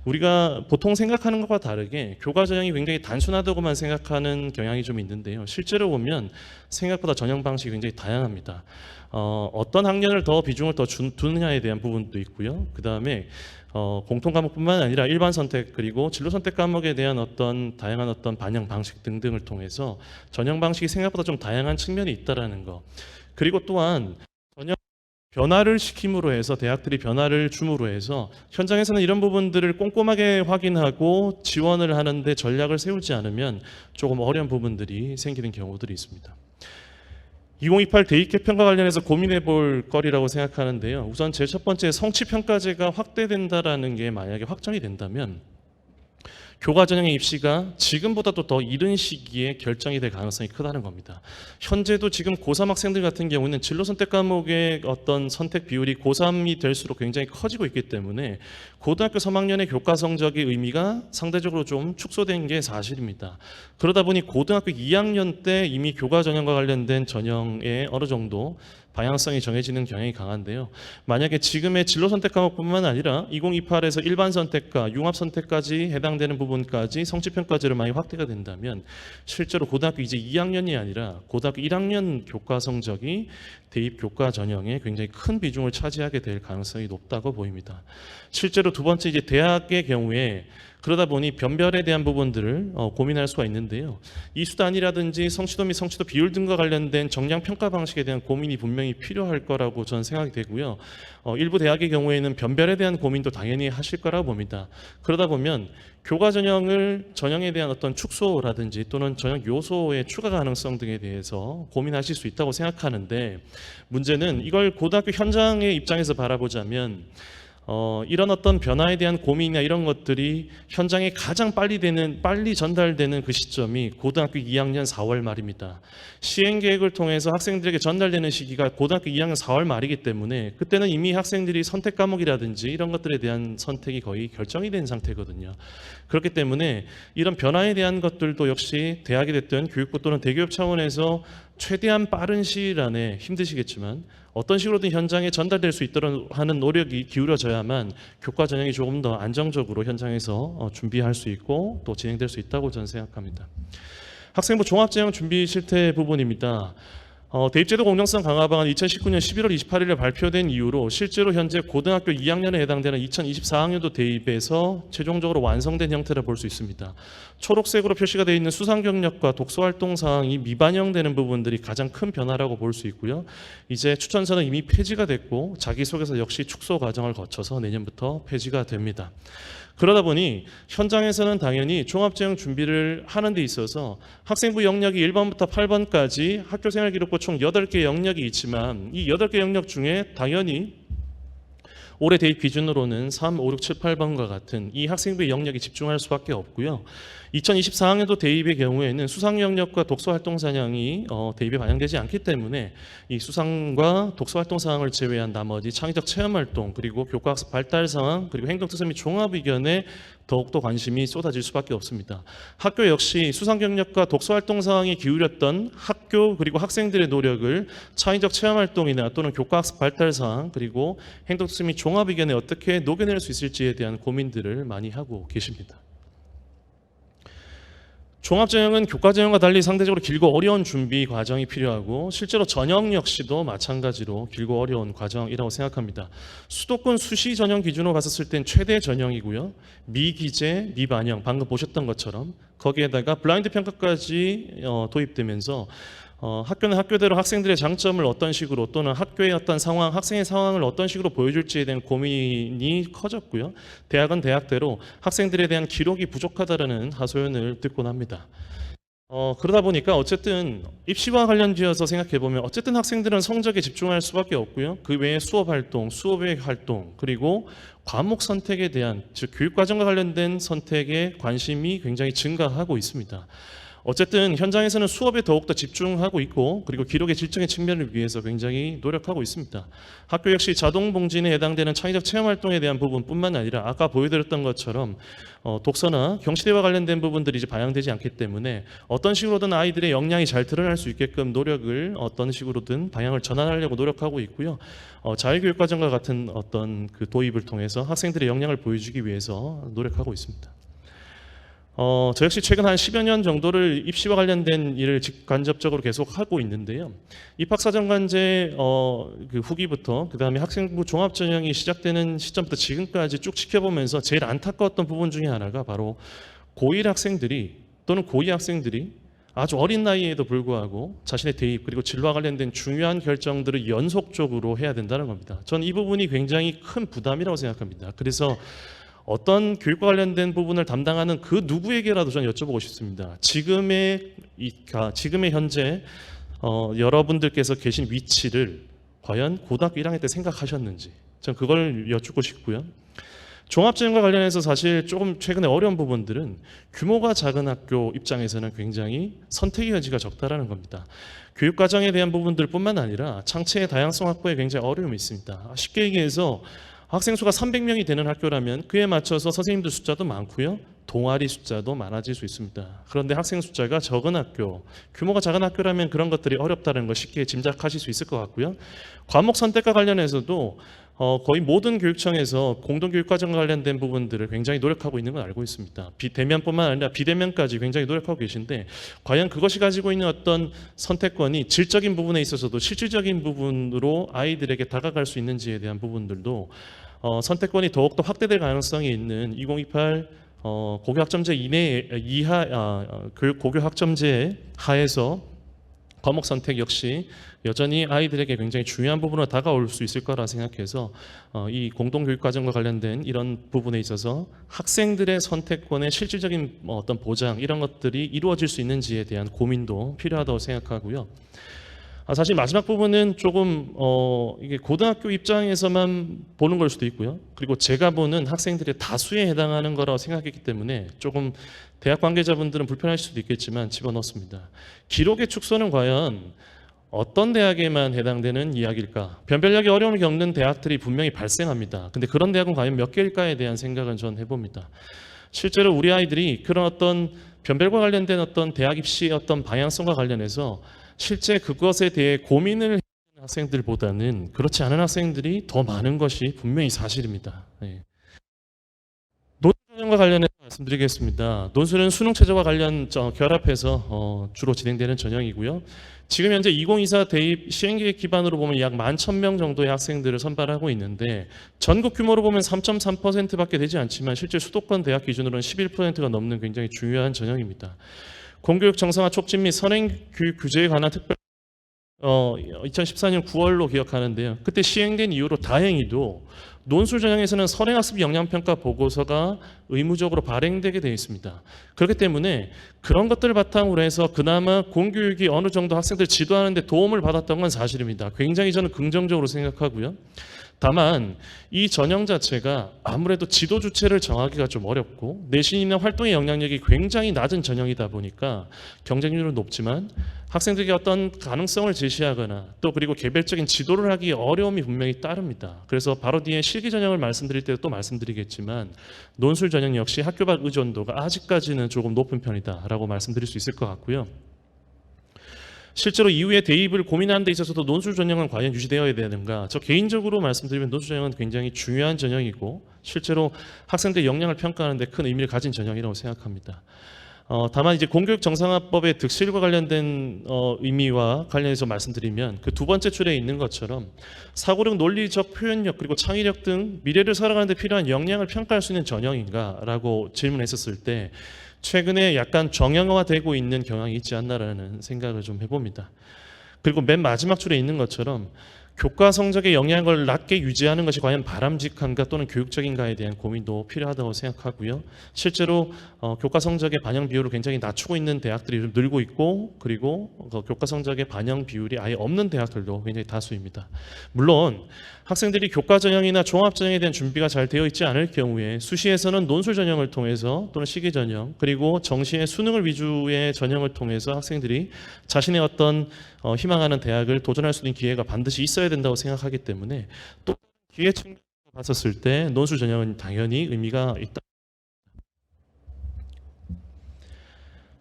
우리가 보통 생각하는 것과 다르게 교과 전형이 굉장히 단순하다고만 생각하는 경향이 좀 있는데요. 실제로 보면 생각보다 전형 방식이 굉장히 다양합니다. 어떤 학년을 더 비중을 더 두느냐에 대한 부분도 있고요. 그 다음에 공통 과목뿐만 아니라 일반 선택 그리고 진로 선택 과목에 대한 어떤 다양한 어떤 반영 방식 등등을 통해서 전형 방식이 생각보다 좀 다양한 측면이 있다라는 거. 그리고 또한 전형 변화를 시킴으로 해서 대학들이 변화를 줌으로 해서 현장에서는 이런 부분들을 꼼꼼하게 확인하고 지원을 하는데 전략을 세우지 않으면 조금 어려운 부분들이 생기는 경우들이 있습니다. 2028 대입 개편과 관련해서 고민해 볼 거리라고 생각하는데요. 우선 제일 첫 번째 성취평가제가 확대된다라는 게 만약에 확정이 된다면 교과 전형의 입시가 지금보다도 더 이른 시기에 결정이 될 가능성이 크다는 겁니다. 현재도 지금 고3 학생들 같은 경우는 진로 선택 과목의 어떤 선택 비율이 고3이 될수록 굉장히 커지고 있기 때문에 고등학교 3학년의 교과 성적의 의미가 상대적으로 좀 축소된 게 사실입니다. 그러다 보니 고등학교 2학년 때 이미 교과 전형과 관련된 전형에 어느 정도 방향성이 정해지는 경향이 강한데요. 만약에 지금의 진로 선택 과목뿐만 아니라 2028에서 일반 선택과 융합 선택까지 해당되는 부분까지 성취평가제로 많이 확대가 된다면 실제로 고등학교 이제 2학년이 아니라 고등학교 1학년 교과 성적이 대입 교과 전형에 굉장히 큰 비중을 차지하게 될 가능성이 높다고 보입니다. 실제로 두 번째 이제 대학의 경우에 그러다 보니 변별에 대한 부분들을 고민할 수가 있는데요. 이수단이라든지 성취도 및 성취도 비율 등과 관련된 정량 평가 방식에 대한 고민이 분명히 필요할 거라고 저는 생각이 되고요. 일부 대학의 경우에는 변별에 대한 고민도 당연히 하실 거라고 봅니다. 그러다 보면 교과 전형에 대한 어떤 축소라든지 또는 전형 요소의 추가 가능성 등에 대해서 고민하실 수 있다고 생각하는데 문제는 이걸 고등학교 현장의 입장에서 바라보자면 이런 어떤 변화에 대한 고민이나 이런 것들이 현장에 가장 빨리 전달되는 그 시점이 고등학교 2학년 4월 말입니다. 시행 계획을 통해서 학생들에게 전달되는 시기가 고등학교 2학년 4월 말이기 때문에 그때는 이미 학생들이 선택 과목이라든지 이런 것들에 대한 선택이 거의 결정이 된 상태거든요. 그렇기 때문에 이런 변화에 대한 것들도 역시 대학이 됐든 교육부 또는 대기업 차원에서 최대한 빠른 시일 안에 힘드시겠지만 어떤 식으로든 현장에 전달될 수 있도록 하는 노력이 기울어져야만 교과 전형이 조금 더 안정적으로 현장에서 준비할 수 있고 또 진행될 수 있다고 저는 생각합니다. 학생부 종합전형 준비 실태 부분입니다. 대입제도 공정성 강화 방안 2019년 11월 28일에 발표된 이후로 실제로 현재 고등학교 2학년에 해당되는 2024학년도 대입에서 최종적으로 완성된 형태를 볼 수 있습니다. 초록색으로 표시가 되어 있는 수상 경력과 독서 활동 사항이 미반영되는 부분들이 가장 큰 변화라고 볼 수 있고요. 이제 추천서는 이미 폐지가 됐고 자기소개서 역시 축소 과정을 거쳐서 내년부터 폐지가 됩니다. 그러다 보니 현장에서는 당연히 종합전형 준비를 하는 데 있어서 학생부 영역이 1번부터 8번까지 학교생활기록부 총 8개 영역이 있지만 이 8개 영역 중에 당연히 올해 대입 기준으로는 3, 5, 6, 7, 8번과 같은 이 학생부의 영역에 집중할 수밖에 없고요. 2024학년도 대입의 경우에는 수상 영역과 독서 활동 사항이 대입에 반영되지 않기 때문에 이 수상과 독서 활동 사항을 제외한 나머지 창의적 체험 활동 그리고 교과학습 발달 상황 그리고 행동특성 및 종합 의견에 더욱더 관심이 쏟아질 수밖에 없습니다. 학교 역시 수상 경력과 독서 활동 사항이 기울였던 학교 그리고 학생들의 노력을 창의적 체험 활동이나 또는 교과학습 발달 사항 그리고 행동특성 및 종합 의견에 어떻게 녹여낼 수 있을지에 대한 고민들을 많이 하고 계십니다. 종합전형은 교과전형과 달리 상대적으로 길고 어려운 준비 과정이 필요하고 실제로 전형 역시도 마찬가지로 길고 어려운 과정이라고 생각합니다. 수도권 수시 전형 기준으로 봤었을 땐 최대 전형이고요. 미기재, 미반영 방금 보셨던 것처럼 거기에다가 블라인드 평가까지 도입되면서 학교는 학교대로 학생들의 장점을 어떤 식으로 또는 학교의 어떤 상황, 학생의 상황을 어떤 식으로 보여줄지에 대한 고민이 커졌고요. 대학은 대학대로 학생들에 대한 기록이 부족하다는 하소연을 듣곤 합니다. 그러다 보니까 어쨌든 입시와 관련지어서 생각해 보면 어쨌든 학생들은 성적에 집중할 수밖에 없고요. 그 외에 수업 활동, 수업의 활동, 그리고 과목 선택에 대한, 즉 교육 과정과 관련된 선택에 관심이 굉장히 증가하고 있습니다. 어쨌든 현장에서는 수업에 더욱더 집중하고 있고, 그리고 기록의 질적인 측면을 위해서 굉장히 노력하고 있습니다. 학교 역시 자동봉진에 해당되는 창의적 체험 활동에 대한 부분뿐만 아니라 아까 보여드렸던 것처럼 독서나 경시대와 관련된 부분들이 이제 반영되지 않기 때문에 어떤 식으로든 아이들의 역량이 잘 드러날 수 있게끔 노력을 어떤 식으로든 방향을 전환하려고 노력하고 있고요. 자유교육과정과 같은 어떤 그 도입을 통해서 학생들의 역량을 보여주기 위해서 노력하고 있습니다. 저 역시 최근 한 10여 년 정도를 입시와 관련된 일을 직간접적으로 계속 하고 있는데요. 입학사정관제 그 후기부터 그다음에 학생부 종합전형이 시작되는 시점부터 지금까지 쭉 지켜보면서 제일 안타까웠던 부분 중에 하나가 바로 고1 학생들이 또는 고2 학생들이 아주 어린 나이에도 불구하고 자신의 대입 그리고 진로와 관련된 중요한 결정들을 연속적으로 해야 된다는 겁니다. 저는 이 부분이 굉장히 큰 부담이라고 생각합니다. 그래서 어떤 교육과 관련된 부분을 담당하는 그 누구에게라도 저는 여쭤보고 싶습니다. 지금의 현재 여러분들께서 계신 위치를 과연 고등학교 1학년 때 생각하셨는지 저는 그걸 여쭙고 싶고요. 종합전형과 관련해서 사실 조금 최근에 어려운 부분들은 규모가 작은 학교 입장에서는 굉장히 선택의 여지가 적다라는 겁니다. 교육과정에 대한 부분들뿐만 아니라 창체의 다양성 확보에 굉장히 어려움이 있습니다. 쉽게 얘기해서 학생 수가 300명이 되는 학교라면 그에 맞춰서 선생님들 숫자도 많고요. 동아리 숫자도 많아질 수 있습니다. 그런데 학생 숫자가 적은 학교, 규모가 작은 학교라면 그런 것들이 어렵다는 걸 쉽게 짐작하실 수 있을 것 같고요. 과목 선택과 관련해서도 거의 모든 교육청에서 공동교육과정과 관련된 부분들을 굉장히 노력하고 있는 걸 알고 있습니다. 대면뿐만 아니라 비대면까지 굉장히 노력하고 계신데 과연 그것이 가지고 있는 어떤 선택권이 질적인 부분에 있어서도 실질적인 부분으로 아이들에게 다가갈 수 있는지에 대한 부분들도 선택권이 더욱더 확대될 가능성이 있는 2028 고교학점제 고교학점제 하에서 과목 선택 역시 여전히 아이들에게 굉장히 중요한 부분으로 다가올 수 있을 거라 생각해서 이 공동교육과정과 관련된 이런 부분에 있어서 학생들의 선택권의 실질적인 어떤 보장 이런 것들이 이루어질 수 있는지에 대한 고민도 필요하다고 생각하고요. 사실 마지막 부분은 조금 이게 고등학교 입장에서만 보는 걸 수도 있고요. 그리고 제가 보는 학생들의 다수에 해당하는 거라고 생각했기 때문에 조금 대학 관계자분들은 불편하실 수도 있겠지만 집어넣습니다. 기록의 축소는 과연 어떤 대학에만 해당되는 이야기일까? 변별력이 어려움을 겪는 대학들이 분명히 발생합니다. 근데 그런 대학은 과연 몇 개일까에 대한 생각은 전 해봅니다. 실제로 우리 아이들이 그런 어떤 변별과 관련된 어떤 대학 입시의 어떤 방향성과 관련해서 실제 그것에 대해 고민을 하는 학생들보다는 그렇지 않은 학생들이 더 많은 것이 분명히 사실입니다. 네. 논술과 관련해서 말씀드리겠습니다. 논술은 수능 최저와 관련 결합해서 주로 진행되는 전형이고요. 지금 현재 2024 대입 시행계획 기반으로 보면 약 11,000명 정도의 학생들을 선발하고 있는데 전국 규모로 보면 3.3%밖에 되지 않지만 실제 수도권 대학 기준으로는 11%가 넘는 굉장히 중요한 전형입니다. 공교육 정상화 촉진 및 선행교육 규제에 관한 특별 2014년 9월로 기억하는데요. 그때 시행된 이후로 다행히도 논술 전형에서는 선행학습 역량평가 보고서가 의무적으로 발행되게 되어 있습니다. 그렇기 때문에 그런 것들을 바탕으로 해서 그나마 공교육이 어느 정도 학생들 지도하는 데 도움을 받았던 건 사실입니다. 굉장히 저는 긍정적으로 생각하고요. 다만 이 전형 자체가 아무래도 지도 주체를 정하기가 좀 어렵고 내신이나 활동의 영향력이 굉장히 낮은 전형이다 보니까 경쟁률은 높지만 학생들에게 어떤 가능성을 제시하거나 또 그리고 개별적인 지도를 하기 어려움이 분명히 따릅니다. 그래서 바로 뒤에 실기 전형을 말씀드릴 때도 또 말씀드리겠지만 논술 전형 역시 학교 밖 의존도가 아직까지는 조금 높은 편이다라고 말씀드릴 수 있을 것 같고요. 실제로 이후에 대입을 고민하는 데 있어서도 논술 전형은 과연 유지되어야 되는가? 저 개인적으로 말씀드리면 논술 전형은 굉장히 중요한 전형이고 실제로 학생들의 역량을 평가하는 데 큰 의미를 가진 전형이라고 생각합니다. 다만 이제 공교육 정상화법의 득실과 관련된 의미와 관련해서 말씀드리면 그 두 번째 줄에 있는 것처럼 사고력, 논리적 표현력 그리고 창의력 등 미래를 살아가는 데 필요한 역량을 평가할 수 있는 전형인가라고 질문했었을 때 최근에 약간 정형화되고 있는 경향이 있지 않나라는 생각을 좀 해봅니다. 그리고 맨 마지막 줄에 있는 것처럼 교과 성적의 영향을 낮게 유지하는 것이 과연 바람직한가 또는 교육적인가에 대한 고민도 필요하다고 생각하고요. 실제로 교과 성적의 반영 비율을 굉장히 낮추고 있는 대학들이 좀 늘고 있고, 그리고 교과 성적의 반영 비율이 아예 없는 대학들도 굉장히 다수입니다. 물론 학생들이 교과 전형이나 종합 전형에 대한 준비가 잘 되어 있지 않을 경우에 수시에서는 논술 전형을 통해서 또는 시기 전형, 그리고 정시의 수능을 위주의 전형을 통해서 학생들이 자신의 어떤 희망하는 대학을 도전할 수 있는 기회가 반드시 있어야 된다고 생각하기 때문에 또 기회 측면에서 봤었을 때 논술 전형은 당연히 의미가 있다.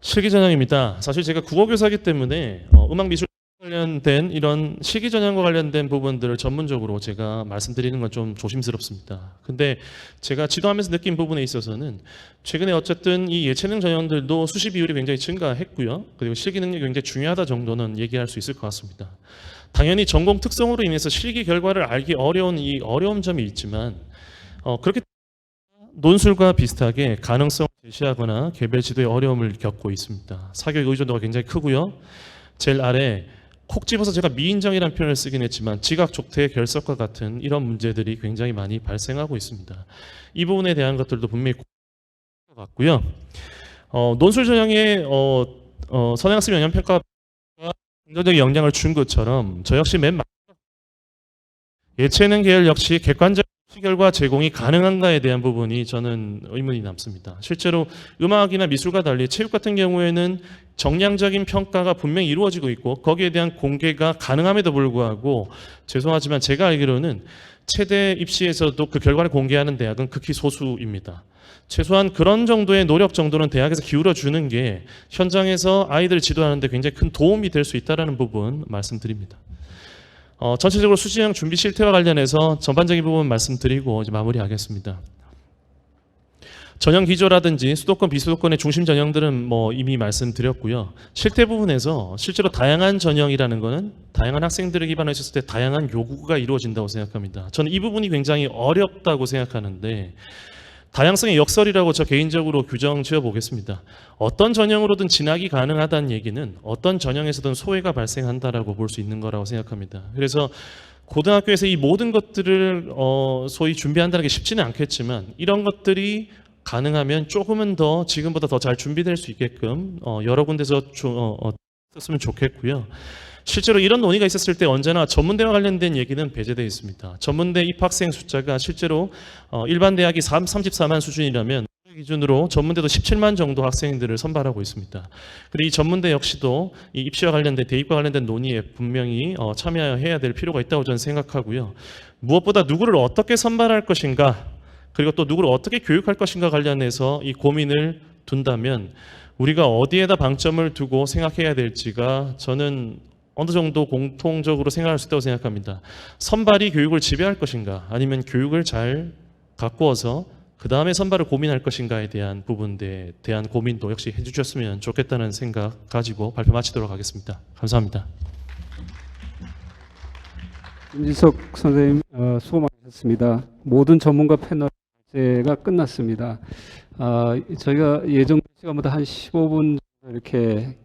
실기 전형입니다. 사실 제가 국어교사이기 때문에 음악 미술 관련된 이런 실기 전형과 관련된 부분들을 전문적으로 제가 말씀드리는 건 좀 조심스럽습니다. 근데 제가 지도하면서 느낀 부분에 있어서는 최근에 어쨌든 이 예체능 전형들도 수시 비율이 굉장히 증가했고요. 그리고 실기 능력이 굉장히 중요하다 정도는 얘기할 수 있을 것 같습니다. 당연히 전공 특성으로 인해서 실기 결과를 알기 어려운 이 어려운 점이 있지만 그렇게 논술과 비슷하게 가능성을 제시하거나 개별 지도의 어려움을 겪고 있습니다. 사교육 의존도가 굉장히 크고요. 제일 아래 콕 집어서 제가 미인정이라는 표현을 쓰긴 했지만 지각 족퇴 결석과 같은 이런 문제들이 굉장히 많이 발생하고 있습니다. 이 부분에 대한 것들도 분명히 것 같고요. 논술 전형의 선행학습 영향평가가 긍정적인 영향을 준 것처럼 저 역시 맨 마지막 예체능 계열 역시 객관적 결과 제공이 가능한가에 대한 부분이 저는 의문이 남습니다. 실제로 음악이나 미술과 달리 체육 같은 경우에는 정량적인 평가가 분명히 이루어지고 있고 거기에 대한 공개가 가능함에도 불구하고 죄송하지만 제가 알기로는 체대 입시에서도 그 결과를 공개하는 대학은 극히 소수입니다. 최소한 그런 정도의 노력 정도는 대학에서 기울여 주는 게 현장에서 아이들을 지도하는 데 굉장히 큰 도움이 될 수 있다는 부분 말씀드립니다. 전체적으로 수시형 준비 실태와 관련해서 전반적인 부분 말씀드리고 이제 마무리하겠습니다. 전형 기조라든지 수도권 비수도권의 중심 전형들은 이미 말씀드렸고요. 실태 부분에서 실제로 다양한 전형이라는 것은 다양한 학생들을 기반으로 했을 때 다양한 요구가 이루어진다고 생각합니다. 저는 이 부분이 굉장히 어렵다고 생각하는데 다양성의 역설이라고 저 개인적으로 규정 지어보겠습니다. 어떤 전형으로든 진학이 가능하다는 얘기는 어떤 전형에서든 소외가 발생한다라고 볼 수 있는 거라고 생각합니다. 그래서 고등학교에서 이 모든 것들을 소위 준비한다는 게 쉽지는 않겠지만 이런 것들이 가능하면 조금은 더 지금보다 더 잘 준비될 수 있게끔 여러 군데서 썼으면 좋겠고요. 실제로 이런 논의가 있었을 때 언제나 전문대와 관련된 얘기는 배제되어 있습니다. 전문대 입학생 숫자가 실제로 일반 대학이 34만 수준이라면 기준으로 전문대도 17만 정도 학생들을 선발하고 있습니다. 그리고 이 전문대 역시도 이 입시와 관련된 대입과 관련된 논의에 분명히 참여해야 될 필요가 있다고 저는 생각하고요. 무엇보다 누구를 어떻게 선발할 것인가 그리고 또 누구를 어떻게 교육할 것인가 관련해서 이 고민을 둔다면 우리가 어디에다 방점을 두고 생각해야 될지가 저는 어느 정도 공통적으로 생각할 수 있다고 생각합니다. 선발이 교육을 지배할 것인가 아니면 교육을 잘 가꾸어서 그 다음에 선발을 고민할 것인가에 대한 부분에 대한 고민도 역시 해주셨으면 좋겠다는 생각 가지고 발표 마치도록 하겠습니다. 감사합니다. 김진석 선생님 수고 많으셨습니다. 모든 전문가 패널제가 끝났습니다. 저희가 예정 시간보다 한 15분 이렇게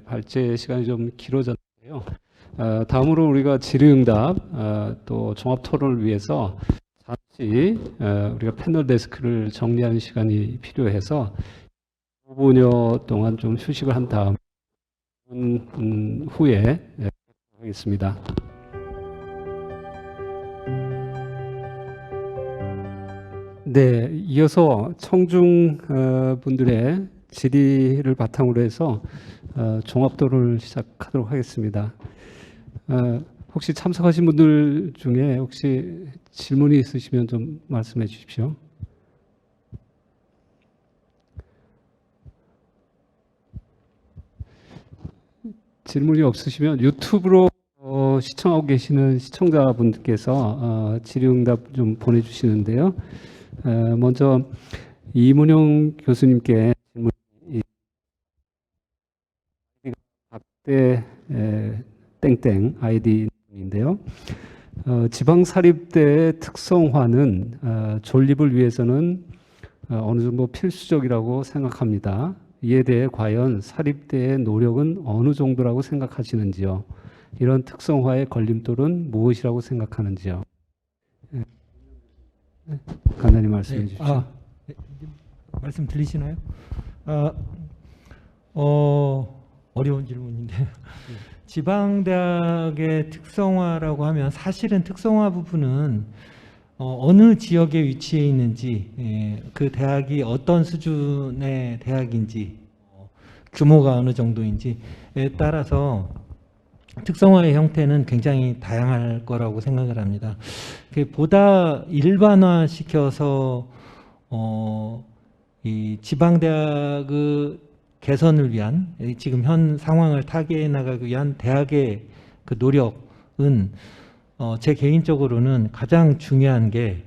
발제 시간이 좀 길어졌는데요. 다음으로 우리가 질의응답 또 종합토론을 위해서 잠시 우리가 패널 데스크를 정리하는 시간이 필요해서 5분여 동안 좀 휴식을 한 다음 후에 하겠습니다. 네, 이어서 청중 분들의 질의를 바탕으로 해서 종합토론을 시작하도록 하겠습니다. 혹시 참석하신 분들 중에 혹시 질문이 있으시면 좀 말씀해 주십시오. 질문이 없으시면 유튜브로 시청하고 계시는 시청자분들께서 질의응답 좀 보내주시는데요. 먼저 이문용 교수님께 질문이 박대 땡땡 아이디인데요. 지방사립대의 특성화는 존립을 위해서는 어느 정도 필수적이라고 생각합니다. 이에 대해 과연 사립대의 노력은 어느 정도라고 생각하시는지요? 이런 특성화의 걸림돌은 무엇이라고 생각하는지요? 간단히 말씀해 주십시오. 네, 말씀 들리시나요? 어려운 질문인데요. 지방대학의 특성화라고 하면 사실은 특성화 부분은 어느 지역에 위치해 있는지, 그 대학이 어떤 수준의 대학인지, 규모가 어느 정도인지에 따라서 특성화의 형태는 굉장히 다양할 거라고 생각을 합니다. 보다 일반화시켜서 이 지방대학의 개선을 위한, 지금 현 상황을 타개해 나가기 위한 대학의 그 노력은 제 개인적으로는 가장 중요한 게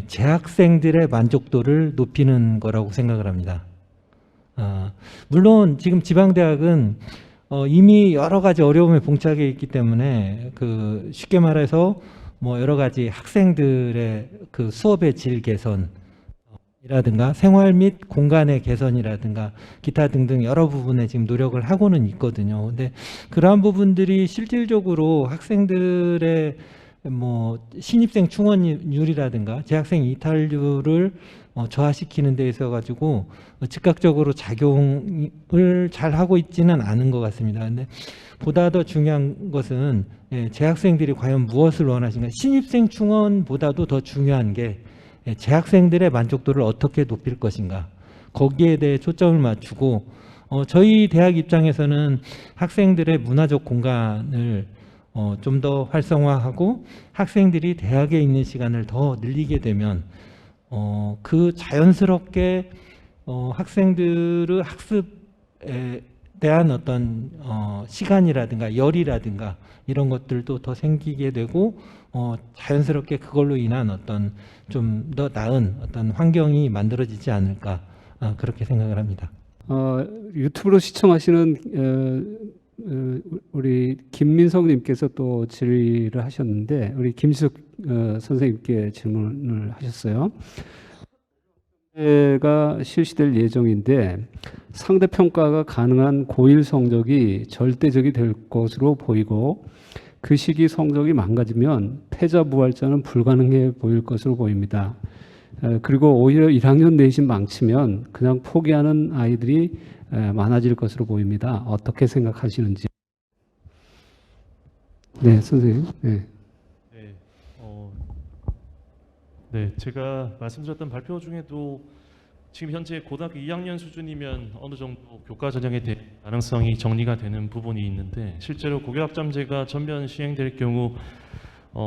재학생들의 만족도를 높이는 거라고 생각을 합니다. 물론 지금 지방대학은 이미 여러 가지 어려움에 봉착해 있기 때문에 쉽게 말해서 뭐 여러 가지 학생들의 그 수업의 질 개선이라든가 생활 및 공간의 개선이라든가 기타 등등 여러 부분에 지금 노력을 하고는 있거든요. 근데 그러한 부분들이 실질적으로 학생들의 뭐 신입생 충원율이라든가 재학생 이탈률을 저하시키는 데 있어 가지고 즉각적으로 작용을 잘 하고 있지는 않은 것 같습니다. 근데 보다 더 중요한 것은 재학생들이 과연 무엇을 원하시는가, 신입생 충원보다도 더 중요한 게 재학생들의 만족도를 어떻게 높일 것인가, 거기에 대해 초점을 맞추고 저희 대학 입장에서는 학생들의 문화적 공간을 좀 더 활성화하고 학생들이 대학에 있는 시간을 더 늘리게 되면 그 자연스럽게 학생들의 학습에 대한 어떤 시간이라든가 열이라든가 이런 것들도 더 생기게 되고 자연스럽게 그걸로 인한 어떤 좀 더 나은 어떤 환경이 만들어지지 않을까, 그렇게 생각을 합니다. 유튜브로 시청하시는 우리 김민성님께서 또 질의를 하셨는데, 우리 김지석 선생님께 질문을 하셨어요. 가 실시될 예정인데 상대평가가 가능한 고1 성적이 절대적이 될 것으로 보이고, 그 시기 성적이 망가지면 패자부활전은 불가능해 보일 것으로 보입니다. 그리고 오히려 1학년 내신 망치면 그냥 포기하는 아이들이 많아질 것으로 보입니다. 어떻게 생각하시는지? 네, 선생님. 네. 네, 제가 말씀드렸던 발표 중에도 지금 현재 고등학교 2학년 수준이면 어느 정도 교과 전형에 대한 가능성이 정리가 되는 부분이 있는데, 실제로 고교학점제가 전면 시행될 경우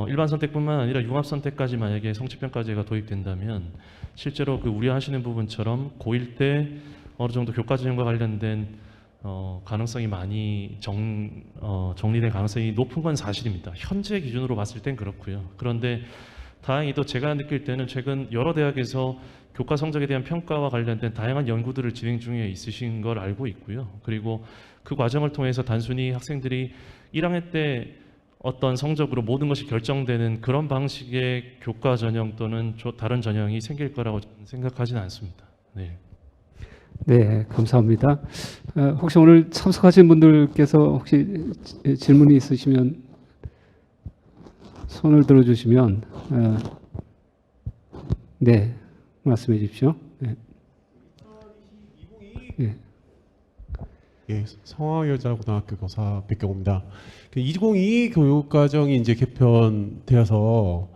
일반 선택뿐만 아니라 융합 선택까지 만약에 성취평가제가 도입된다면 실제로 그 우려하시는 부분처럼 고1 때 어느 정도 교과 전형과 관련된 가능성이 많이 정리될 가능성이 높은 건 사실입니다. 현재 기준으로 봤을 땐 그렇고요. 그런데 다행히도 제가 느낄 때는 최근 여러 대학에서 교과 성적에 대한 평가와 관련된 다양한 연구들을 진행 중에 있으신 걸 알고 있고요. 그리고 그 과정을 통해서 단순히 학생들이 1학년 때 어떤 성적으로 모든 것이 결정되는 그런 방식의 교과 전형 또는 다른 전형이 생길 거라고 저는 생각하지는 않습니다. 네. 네, 감사합니다. 혹시 오늘 참석하신 분들께서 혹시 질문이 있으시면 손을 들어주시면, 네, 말씀해 주십시오. 네. 네. 예, 성화여자고등학교 교사 백경호입니다. 2022 교육과정이 이제 개편되어서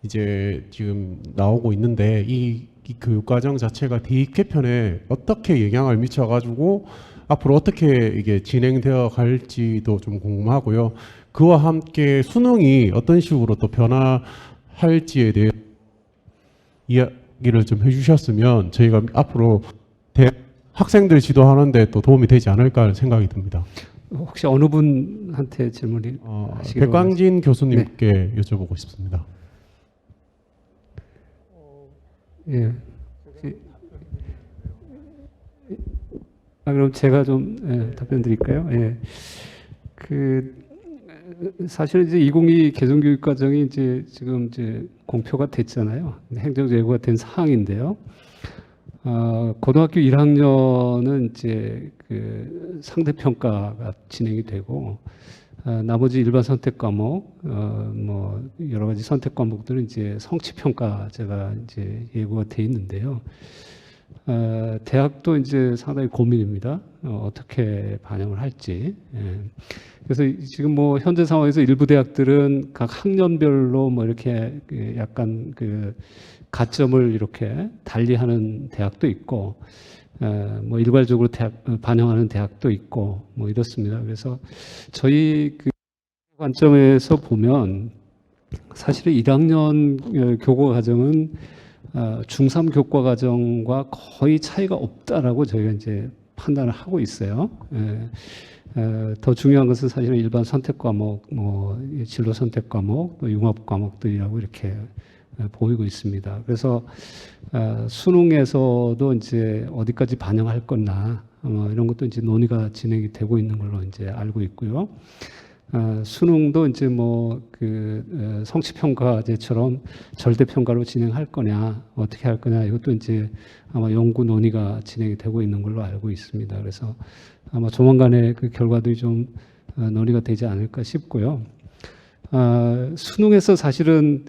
이제 지금 나오고 있는데, 이 교육과정 자체가 대입 개편에 어떻게 영향을 미쳐가지고 앞으로 어떻게 이게 진행되어 갈지도 좀 궁금하고요. 그와 함께 수능이 어떤 식으로 또 변화할지에 대해 이야기를 좀 해주셨으면 저희가 앞으로 학생들 지도하는데 또 도움이 되지 않을까 생각이 듭니다. 혹시 어느 분한테 질문이 하시기로 백광진 교수님께 여쭤보고 싶습니다. 예. 그럼 제가 좀 답변 드릴까요? 예. 사실은 이제 2022 개정교육과정이 이제 지금 이제 공표가 됐잖아요. 행정적 예고가 된 사항인데요. 고등학교 1학년은 이제 그 상대평가가 진행이 되고, 나머지 일반 선택 과목, 뭐 여러 가지 선택 과목들은 이제 성취 평가제가 이제 예고가 돼 있는데요. 대학도 이제 상당히 고민입니다. 어떻게 반영을 할지. 예. 그래서 지금 뭐 현재 상황에서 일부 대학들은 각 학년별로 뭐 이렇게 약간 그 가점을 이렇게 달리하는 대학도 있고, 뭐 일괄적으로 반영하는 대학도 있고, 뭐 이렇습니다. 그래서 저희 그 관점에서 보면 사실은 1학년 교과 과정은 중3 교과 과정과 거의 차이가 없다라고 저희가 이제 판단을 하고 있어요. 더 중요한 것은 사실은 일반 선택 과목, 뭐 진로 선택 과목, 또 융합 과목들이라고 이렇게 보이고 있습니다. 그래서 수능에서도 이제 어디까지 반영할 거나 이런 것도 이제 논의가 진행이 되고 있는 걸로 이제 알고 있고요. 수능도 이제 뭐 그 성취평가제처럼 절대평가로 진행할 거냐, 어떻게 할 거냐, 이것도 이제 아마 연구 논의가 진행이 되고 있는 걸로 알고 있습니다. 그래서 아마 조만간에 그 결과들이 좀 논의가 되지 않을까 싶고요. 수능에서 사실은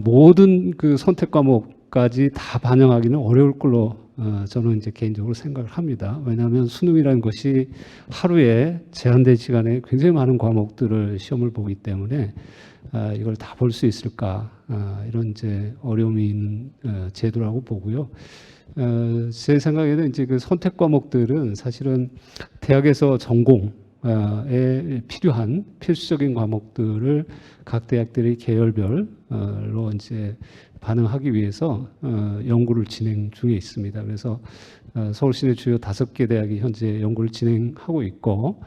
모든 그 선택 과목까지 다 반영하기는 어려울 걸로 저는 이제 개인적으로 생각을 합니다. 왜냐하면 수능이라는 것이 하루에 제한된 시간에 굉장히 많은 과목들을 시험을 보기 때문에 이걸 다 볼 수 있을까, 이런 이제 어려움이 있는 제도라고 보고요. 제 생각에는 이제 그 선택 과목들은 사실은 대학에서 전공에 필요한 필수적인 과목들을 각 대학들이 계열별로 이제 반영하기 위해서 연구를 진행 중에 있습니다. 그래서 서울시내 주요 5개 대학이 현재 연구를 진행하고 있고,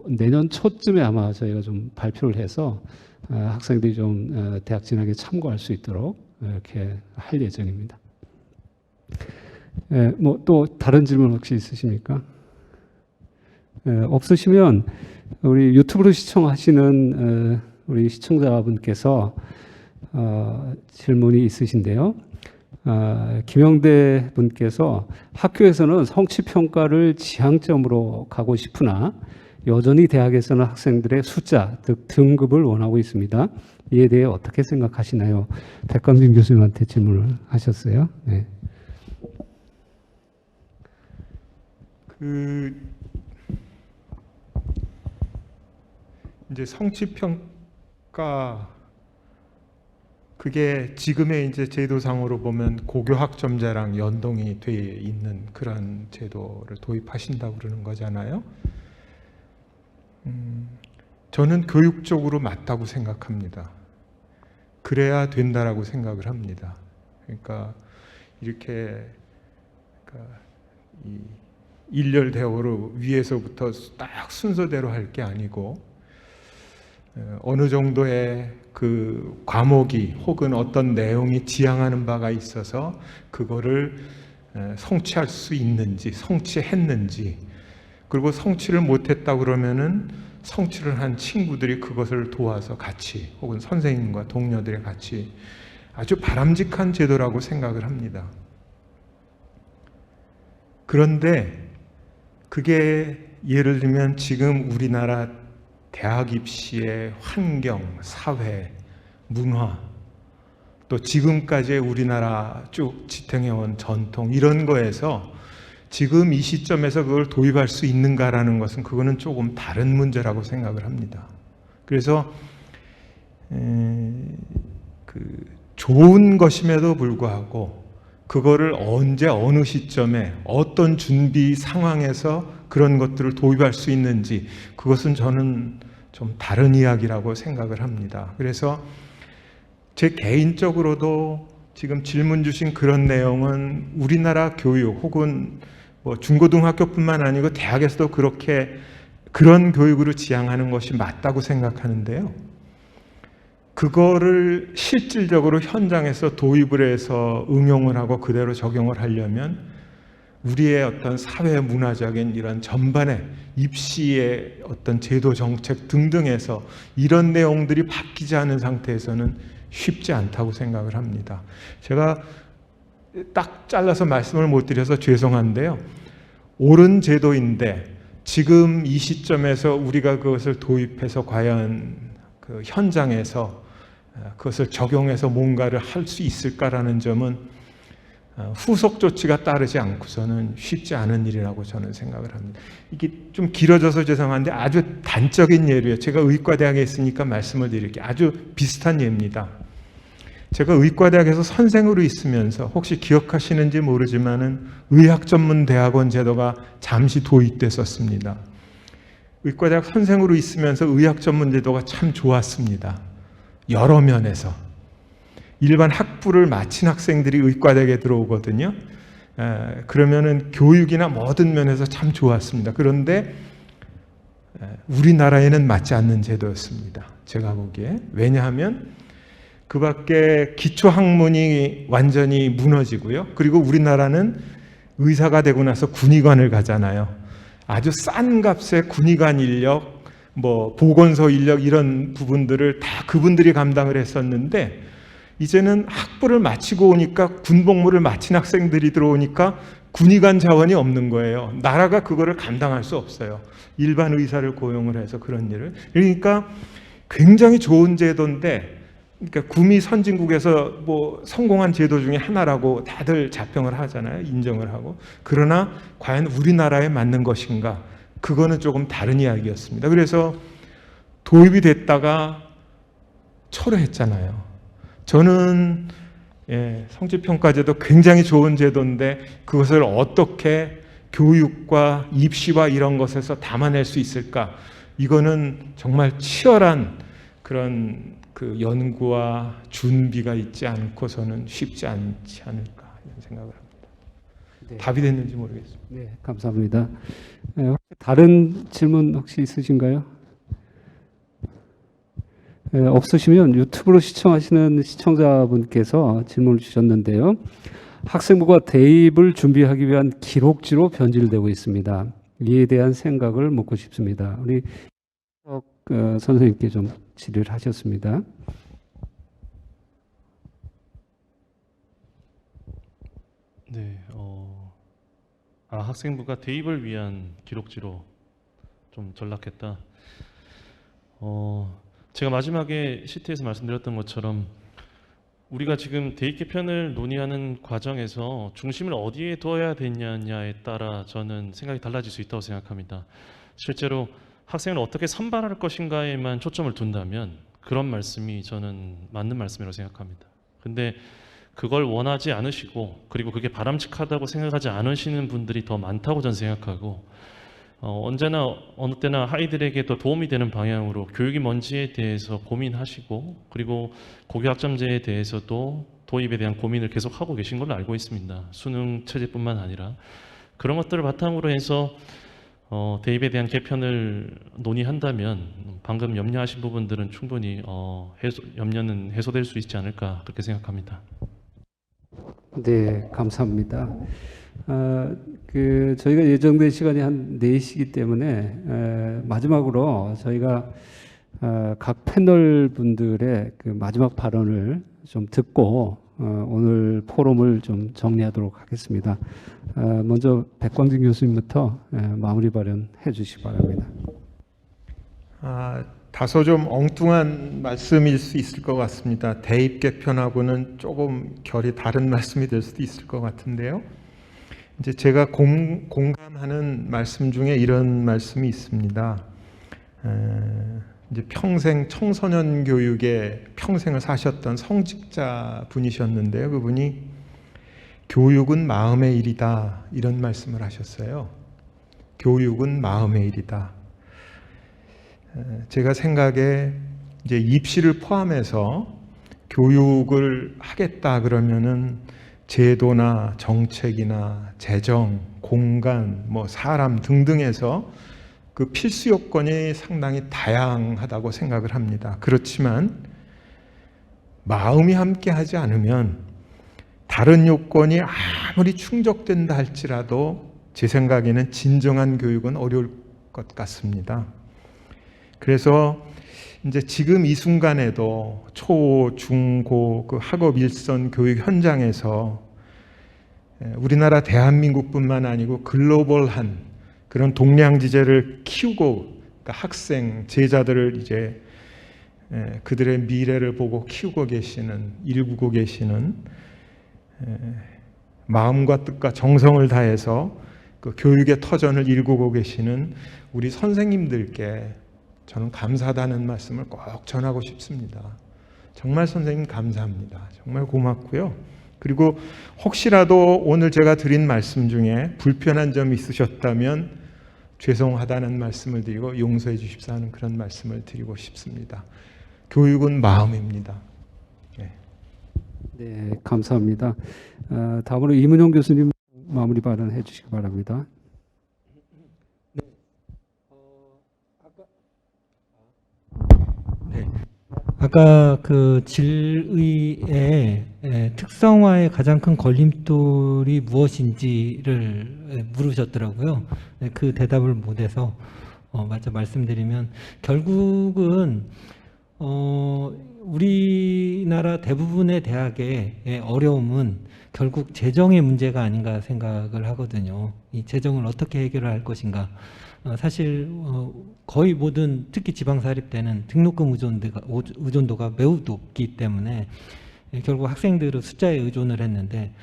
내년 초쯤에 아마 저희가 좀 발표를 해서 학생들이 좀 대학 진학에 참고할 수 있도록 이렇게 할 예정입니다. 뭐 또 다른 질문 혹시 있으십니까? 없으시면 우리 유튜브로 시청하시는 우리 시청자분께서 질문이 있으신데요. 김영대 분께서 학교에서는 성취평가를 지향점으로 가고 싶으나 여전히 대학에서는 학생들의 숫자, 즉 등급을 원하고 있습니다. 이에 대해 어떻게 생각하시나요? 백광진 교수님한테 질문을 하셨어요. 네. 이제 성취평가, 그게 지금의 이제 제도상으로 보면 고교학점제랑 연동이 돼 있는 그런 제도를 도입하신다고 그러는 거잖아요. 저는 교육적으로 맞다고 생각합니다. 그래야 된다라고 생각을 합니다. 그러니까 이렇게 이 일렬 대오로 위에서부터 딱 순서대로 할 게 아니고, 어느 정도의 그 과목이 혹은 어떤 내용이 지향하는 바가 있어서 그거를 성취할 수 있는지, 성취했는지, 그리고 성취를 못했다 그러면은 성취를 한 친구들이 그것을 도와서 같이, 혹은 선생님과 동료들이 같이, 아주 바람직한 제도라고 생각을 합니다. 그런데 그게 예를 들면 지금 우리나라 대학 입시의 환경, 사회, 문화, 또 지금까지의 우리나라 쭉 지탱해온 전통, 이런 거에서 지금 이 시점에서 그걸 도입할 수 있는가라는 것은 그거는 조금 다른 문제라고 생각을 합니다. 그래서 좋은 것임에도 불구하고 그거를 언제 어느 시점에 어떤 준비 상황에서 그런 것들을 도입할 수 있는지, 그것은 저는 좀 다른 이야기라고 생각을 합니다. 그래서 제 개인적으로도 지금 질문 주신 그런 내용은 우리나라 교육 혹은 뭐 중고등학교뿐만 아니고 대학에서도 그렇게 그런 교육으로 지향하는 것이 맞다고 생각하는데요. 그거를 실질적으로 현장에서 도입을 해서 응용을 하고 그대로 적용을 하려면 우리의 어떤 사회 문화적인 이런 전반의 입시의 어떤 제도 정책 등등에서 이런 내용들이 바뀌지 않은 상태에서는 쉽지 않다고 생각을 합니다. 제가 딱 잘라서 말씀을 못 드려서 죄송한데요. 옳은 제도인데 지금 이 시점에서 우리가 그것을 도입해서 과연 그 현장에서 그것을 적용해서 뭔가를 할 수 있을까라는 점은 후속 조치가 따르지 않고서는 쉽지 않은 일이라고 저는 생각을 합니다. 이게 좀 길어져서 죄송한데 아주 단적인 예로예요. 제가 의과대학에 있으니까 말씀을 드릴게요. 아주 비슷한 예입니다. 제가 의과대학에서 선생으로 있으면서 혹시 기억하시는지 모르지만은 의학전문대학원 제도가 잠시 도입됐었습니다. 의과대학 선생으로 있으면서 의학전문 제도가 참 좋았습니다. 여러 면에서. 일반 학부를 마친 학생들이 의과대학에 들어오거든요. 그러면은 교육이나 모든 면에서 참 좋았습니다. 그런데 우리나라에는 맞지 않는 제도였습니다. 제가 보기에. 왜냐하면 그 밖에 기초학문이 완전히 무너지고요. 그리고 우리나라는 의사가 되고 나서 군의관을 가잖아요. 아주 싼 값에 군의관 인력, 뭐 보건소 인력 이런 부분들을 다 그분들이 감당을 했었는데 이제는 학부를 마치고 오니까 군복무를 마친 학생들이 들어오니까 군의관 자원이 없는 거예요. 나라가 그거를 감당할 수 없어요. 일반 의사를 고용을 해서 그런 일을. 그러니까 굉장히 좋은 제도인데 그러니까 구미 선진국에서 뭐 성공한 제도 중에 하나라고 다들 자평을 하잖아요. 인정을 하고. 그러나 과연 우리나라에 맞는 것인가? 그거는 조금 다른 이야기였습니다. 그래서 도입이 됐다가 철회했잖아요. 저는 성취평가제도 굉장히 좋은 제도인데 그것을 어떻게 교육과 입시와 이런 것에서 담아낼 수 있을까? 이거는 정말 치열한 그런 그 연구와 준비가 있지 않고서는 쉽지 않지 않을까 이런 생각을 합니다. 네. 답이 됐는지 모르겠습니다. 네, 감사합니다. 혹시 다른 질문 혹시 있으신가요? 없으시면 유튜브로 시청하시는 시청자분께서 질문을 주셨는데요. 학생부가 대입을 준비하기 위한 기록지로 변질되고 있습니다. 이에 대한 생각을 묻고 싶습니다. 우리 선생님께 좀 질의를 하셨습니다. 네, 학생부가 대입을 위한 기록지로 좀 전락했다. 제가 마지막에 CT에서 말씀드렸던 것처럼 우리가 지금 대입 개편을 논의하는 과정에서 중심을 어디에 둬야 되냐에 따라 저는 생각이 달라질 수 있다고 생각합니다. 실제로 학생을 어떻게 선발할 것인가에만 초점을 둔다면 그런 말씀이 저는 맞는 말씀이라고 생각합니다. 근데 그걸 원하지 않으시고 그리고 그게 바람직하다고 생각하지 않으시는 분들이 더 많다고 저는 생각하고 언제나 어느 때나 아이들에게 더 도움이 되는 방향으로 교육이 뭔지에 대해서 고민하시고 그리고 고교학점제에 대해서도 도입에 대한 고민을 계속하고 계신 걸로 알고 있습니다. 수능 체제뿐만 아니라 그런 것들을 바탕으로 해서 대입에 대한 개편을 논의한다면 방금 염려하신 부분들은 충분히 염려는 해소될 수 있지 않을까 그렇게 생각합니다. 네, 감사합니다. 저희가 예정된 시간이 한 4시이기 때문에 마지막으로 저희가 각 패널 분들의 그 마지막 발언을 좀 듣고 오늘 포럼을 좀 정리하도록 하겠습니다. 먼저 백광진 교수님부터 마무리 발언해 주시기 바랍니다. 다소 좀 엉뚱한 말씀일 수 있을 것 같습니다. 대입 개편하고는 조금 결이 다른 말씀이 될 수도 있을 것 같은데요. 이제 제가 공감하는 말씀 중에 이런 말씀이 있습니다. 이제 평생 청소년 교육에 평생을 사셨던 성직자 분이셨는데요. 그분이 교육은 마음의 일이다 이런 말씀을 하셨어요. 교육은 마음의 일이다. 제가 생각에 이제 입시를 포함해서 교육을 하겠다 그러면은 제도나 정책이나 재정, 공간, 뭐 사람 등등에서 그 필수 요건이 상당히 다양하다고 생각을 합니다. 그렇지만 마음이 함께하지 않으면 다른 요건이 아무리 충족된다 할지라도 제 생각에는 진정한 교육은 어려울 것 같습니다. 그래서 이제 지금 이 순간에도 초, 중, 고 그 학업 일선 교육 현장에서 우리나라 대한민국뿐만 아니고 글로벌한 그런 동량지제를 키우고 그러니까 학생, 제자들을 이제 그들의 미래를 보고 키우고 계시는, 일구고 계시는 마음과 뜻과 정성을 다해서 그 교육의 터전을 일구고 계시는 우리 선생님들께 저는 감사하다는 말씀을 꼭 전하고 싶습니다. 정말 선생님 감사합니다. 정말 고맙고요. 그리고 혹시라도 오늘 제가 드린 말씀 중에 불편한 점이 있으셨다면 죄송하다는 말씀을 드리고 용서해 주십사 하는 그런 말씀을 드리고 싶습니다. 교육은 마음입니다. 네, 감사합니다. 다음으로 이문용 교수님 마무리 발언해 주시기 바랍니다. 아까 그 질의의 특성화의 가장 큰 걸림돌이 무엇인지를 물으셨더라고요. 그 대답을 못해서 맞아 말씀드리면 결국은 우리나라 대부분의 대학의 어려움은 결국 재정의 문제가 아닌가 생각을 하거든요. 이 재정을 어떻게 해결할 것인가. 사실 거의 모든 특히 지방사립대는 등록금 의존도가 매우 높기 때문에 결국 학생들은 숫자에 의존을 했는데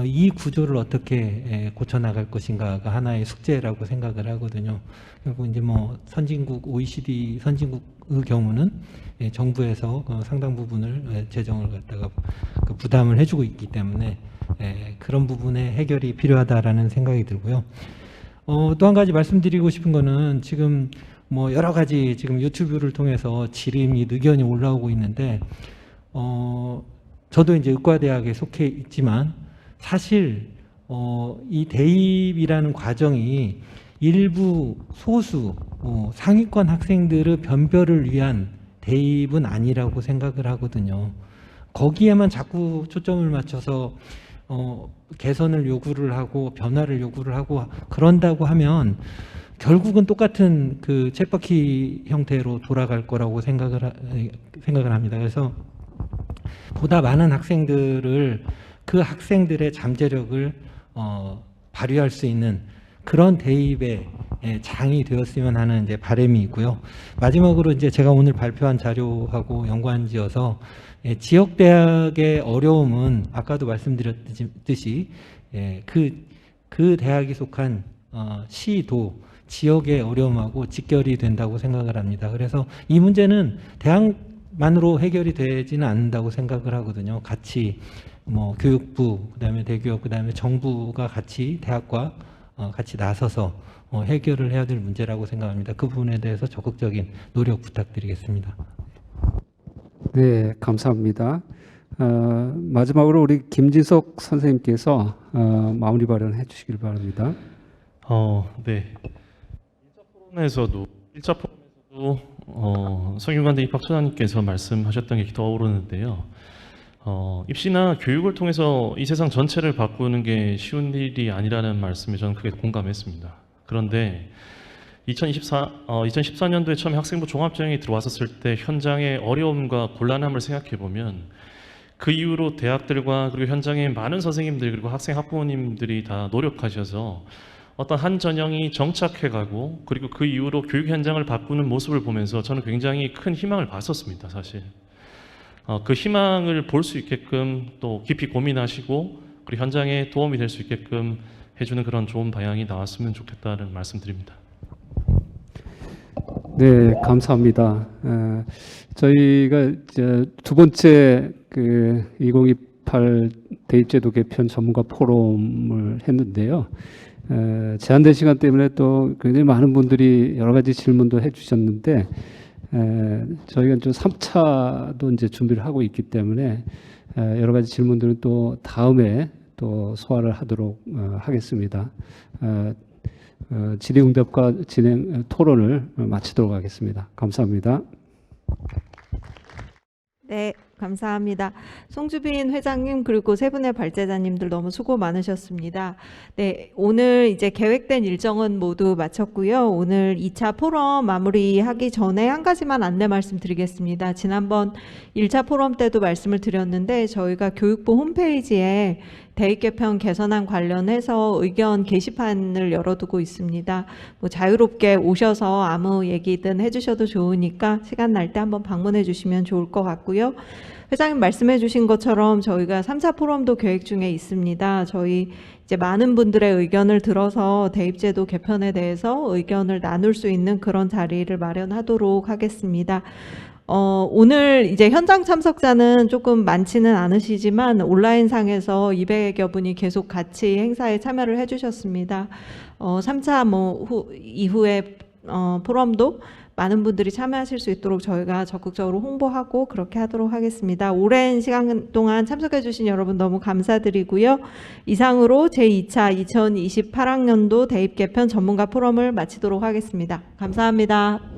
이 구조를 어떻게 고쳐나갈 것인가가 하나의 숙제라고 생각을 하거든요. 결국 이제 뭐 선진국 OECD 선진국의 경우는 정부에서 상당 부분을 재정을 갖다가 부담을 해주고 있기 때문에 그런 부분의 해결이 필요하다라는 생각이 들고요. 또 한 가지 말씀드리고 싶은 거는 지금 뭐 여러 가지 지금 유튜브를 통해서 질의 의견이 올라오고 있는데 저도 이제 의과대학에 속해 있지만 사실 이 대입이라는 과정이 일부 소수 상위권 학생들의 변별을 위한 대입은 아니라고 생각을 하거든요. 거기에만 자꾸 초점을 맞춰서 개선을 요구를 하고 변화를 요구를 하고 그런다고 하면 결국은 똑같은 그 쳇바퀴 형태로 돌아갈 거라고 생각을 합니다. 그래서 보다 많은 학생들을 그 학생들의 잠재력을 발휘할 수 있는 그런 대입의 장이 되었으면 하는 이제 바람이 있고요. 마지막으로 이제 제가 오늘 발표한 자료하고 연관지어서 지역 대학의 어려움은 아까도 말씀드렸듯이 그 대학이 속한 시도 지역의 어려움하고 직결이 된다고 생각을 합니다. 그래서 이 문제는 대학만으로 해결이 되지는 않는다고 생각을 하거든요. 같이 뭐 교육부, 그다음에 대기업, 그다음에 정부가 같이 대학과 같이 나서서 해결을 해야 될 문제라고 생각합니다. 그 부분에 대해서 적극적인 노력 부탁드리겠습니다. 네, 감사합니다. 마지막으로 우리 김지석 선생님께서 마무리 발언해 주시길 바랍니다. 네. 1차 포럼에서도 성균관대 입학처장님께서 말씀하셨던 게 떠오르는데요. 입시나 교육을 통해서 이 세상 전체를 바꾸는 게 쉬운 일이 아니라는 말씀에 저는 크게 공감했습니다. 그런데 2014년도에 처음에 학생부 종합전형이 들어왔었을 때 현장의 어려움과 곤란함을 생각해 보면 그 이후로 대학들과 그리고 현장의 많은 선생님들 그리고 학생 학부모님들이 다 노력하셔서 어떤 한 전형이 정착해가고 그리고 그 이후로 교육 현장을 바꾸는 모습을 보면서 저는 굉장히 큰 희망을 봤었습니다. 사실 그 희망을 볼 수 있게끔 또 깊이 고민하시고 그리고 현장에 도움이 될 수 있게끔 해주는 그런 좋은 방향이 나왔으면 좋겠다는 말씀드립니다. 네, 감사합니다. 저희가 이제 두 번째 그 2028 대입제도 개편 전문가 포럼을 했는데요. 제한된 시간 때문에 또 굉장히 많은 분들이 여러 가지 질문도 해주셨는데 저희가 좀 3차도 이제 준비를 하고 있기 때문에 여러 가지 질문들은 또 다음에 또 소화를 하도록 하겠습니다. 질의응답과 진행 토론을 마치도록 하겠습니다. 감사합니다. 네, 감사합니다. 송주빈 회장님 그리고 세 분의 발제자님들 너무 수고 많으셨습니다. 네, 오늘 이제 계획된 일정은 모두 마쳤고요. 오늘 2차 포럼 마무리하기 전에 한 가지만 안내 말씀드리겠습니다. 지난번 1차 포럼 때도 말씀을 드렸는데 저희가 교육부 홈페이지에 대입 개편 개선안 관련해서 의견 게시판을 열어두고 있습니다. 뭐 자유롭게 오셔서 아무 얘기든 해주셔도 좋으니까 시간 날 때 한번 방문해 주시면 좋을 것 같고요. 회장님 말씀해 주신 것처럼 저희가 3차 포럼도 계획 중에 있습니다. 저희 이제 많은 분들의 의견을 들어서 대입제도 개편에 대해서 의견을 나눌 수 있는 그런 자리를 마련하도록 하겠습니다. 오늘 이제 현장 참석자는 조금 많지는 않으시지만 온라인상에서 200여 분이 계속 같이 행사에 참여를 해주셨습니다. 3차 이후에 포럼도 많은 분들이 참여하실 수 있도록 저희가 적극적으로 홍보하고 그렇게 하도록 하겠습니다. 오랜 시간 동안 참석해 주신 여러분 너무 감사드리고요. 이상으로 제2차 2028학년도 대입 개편 전문가 포럼을 마치도록 하겠습니다. 감사합니다.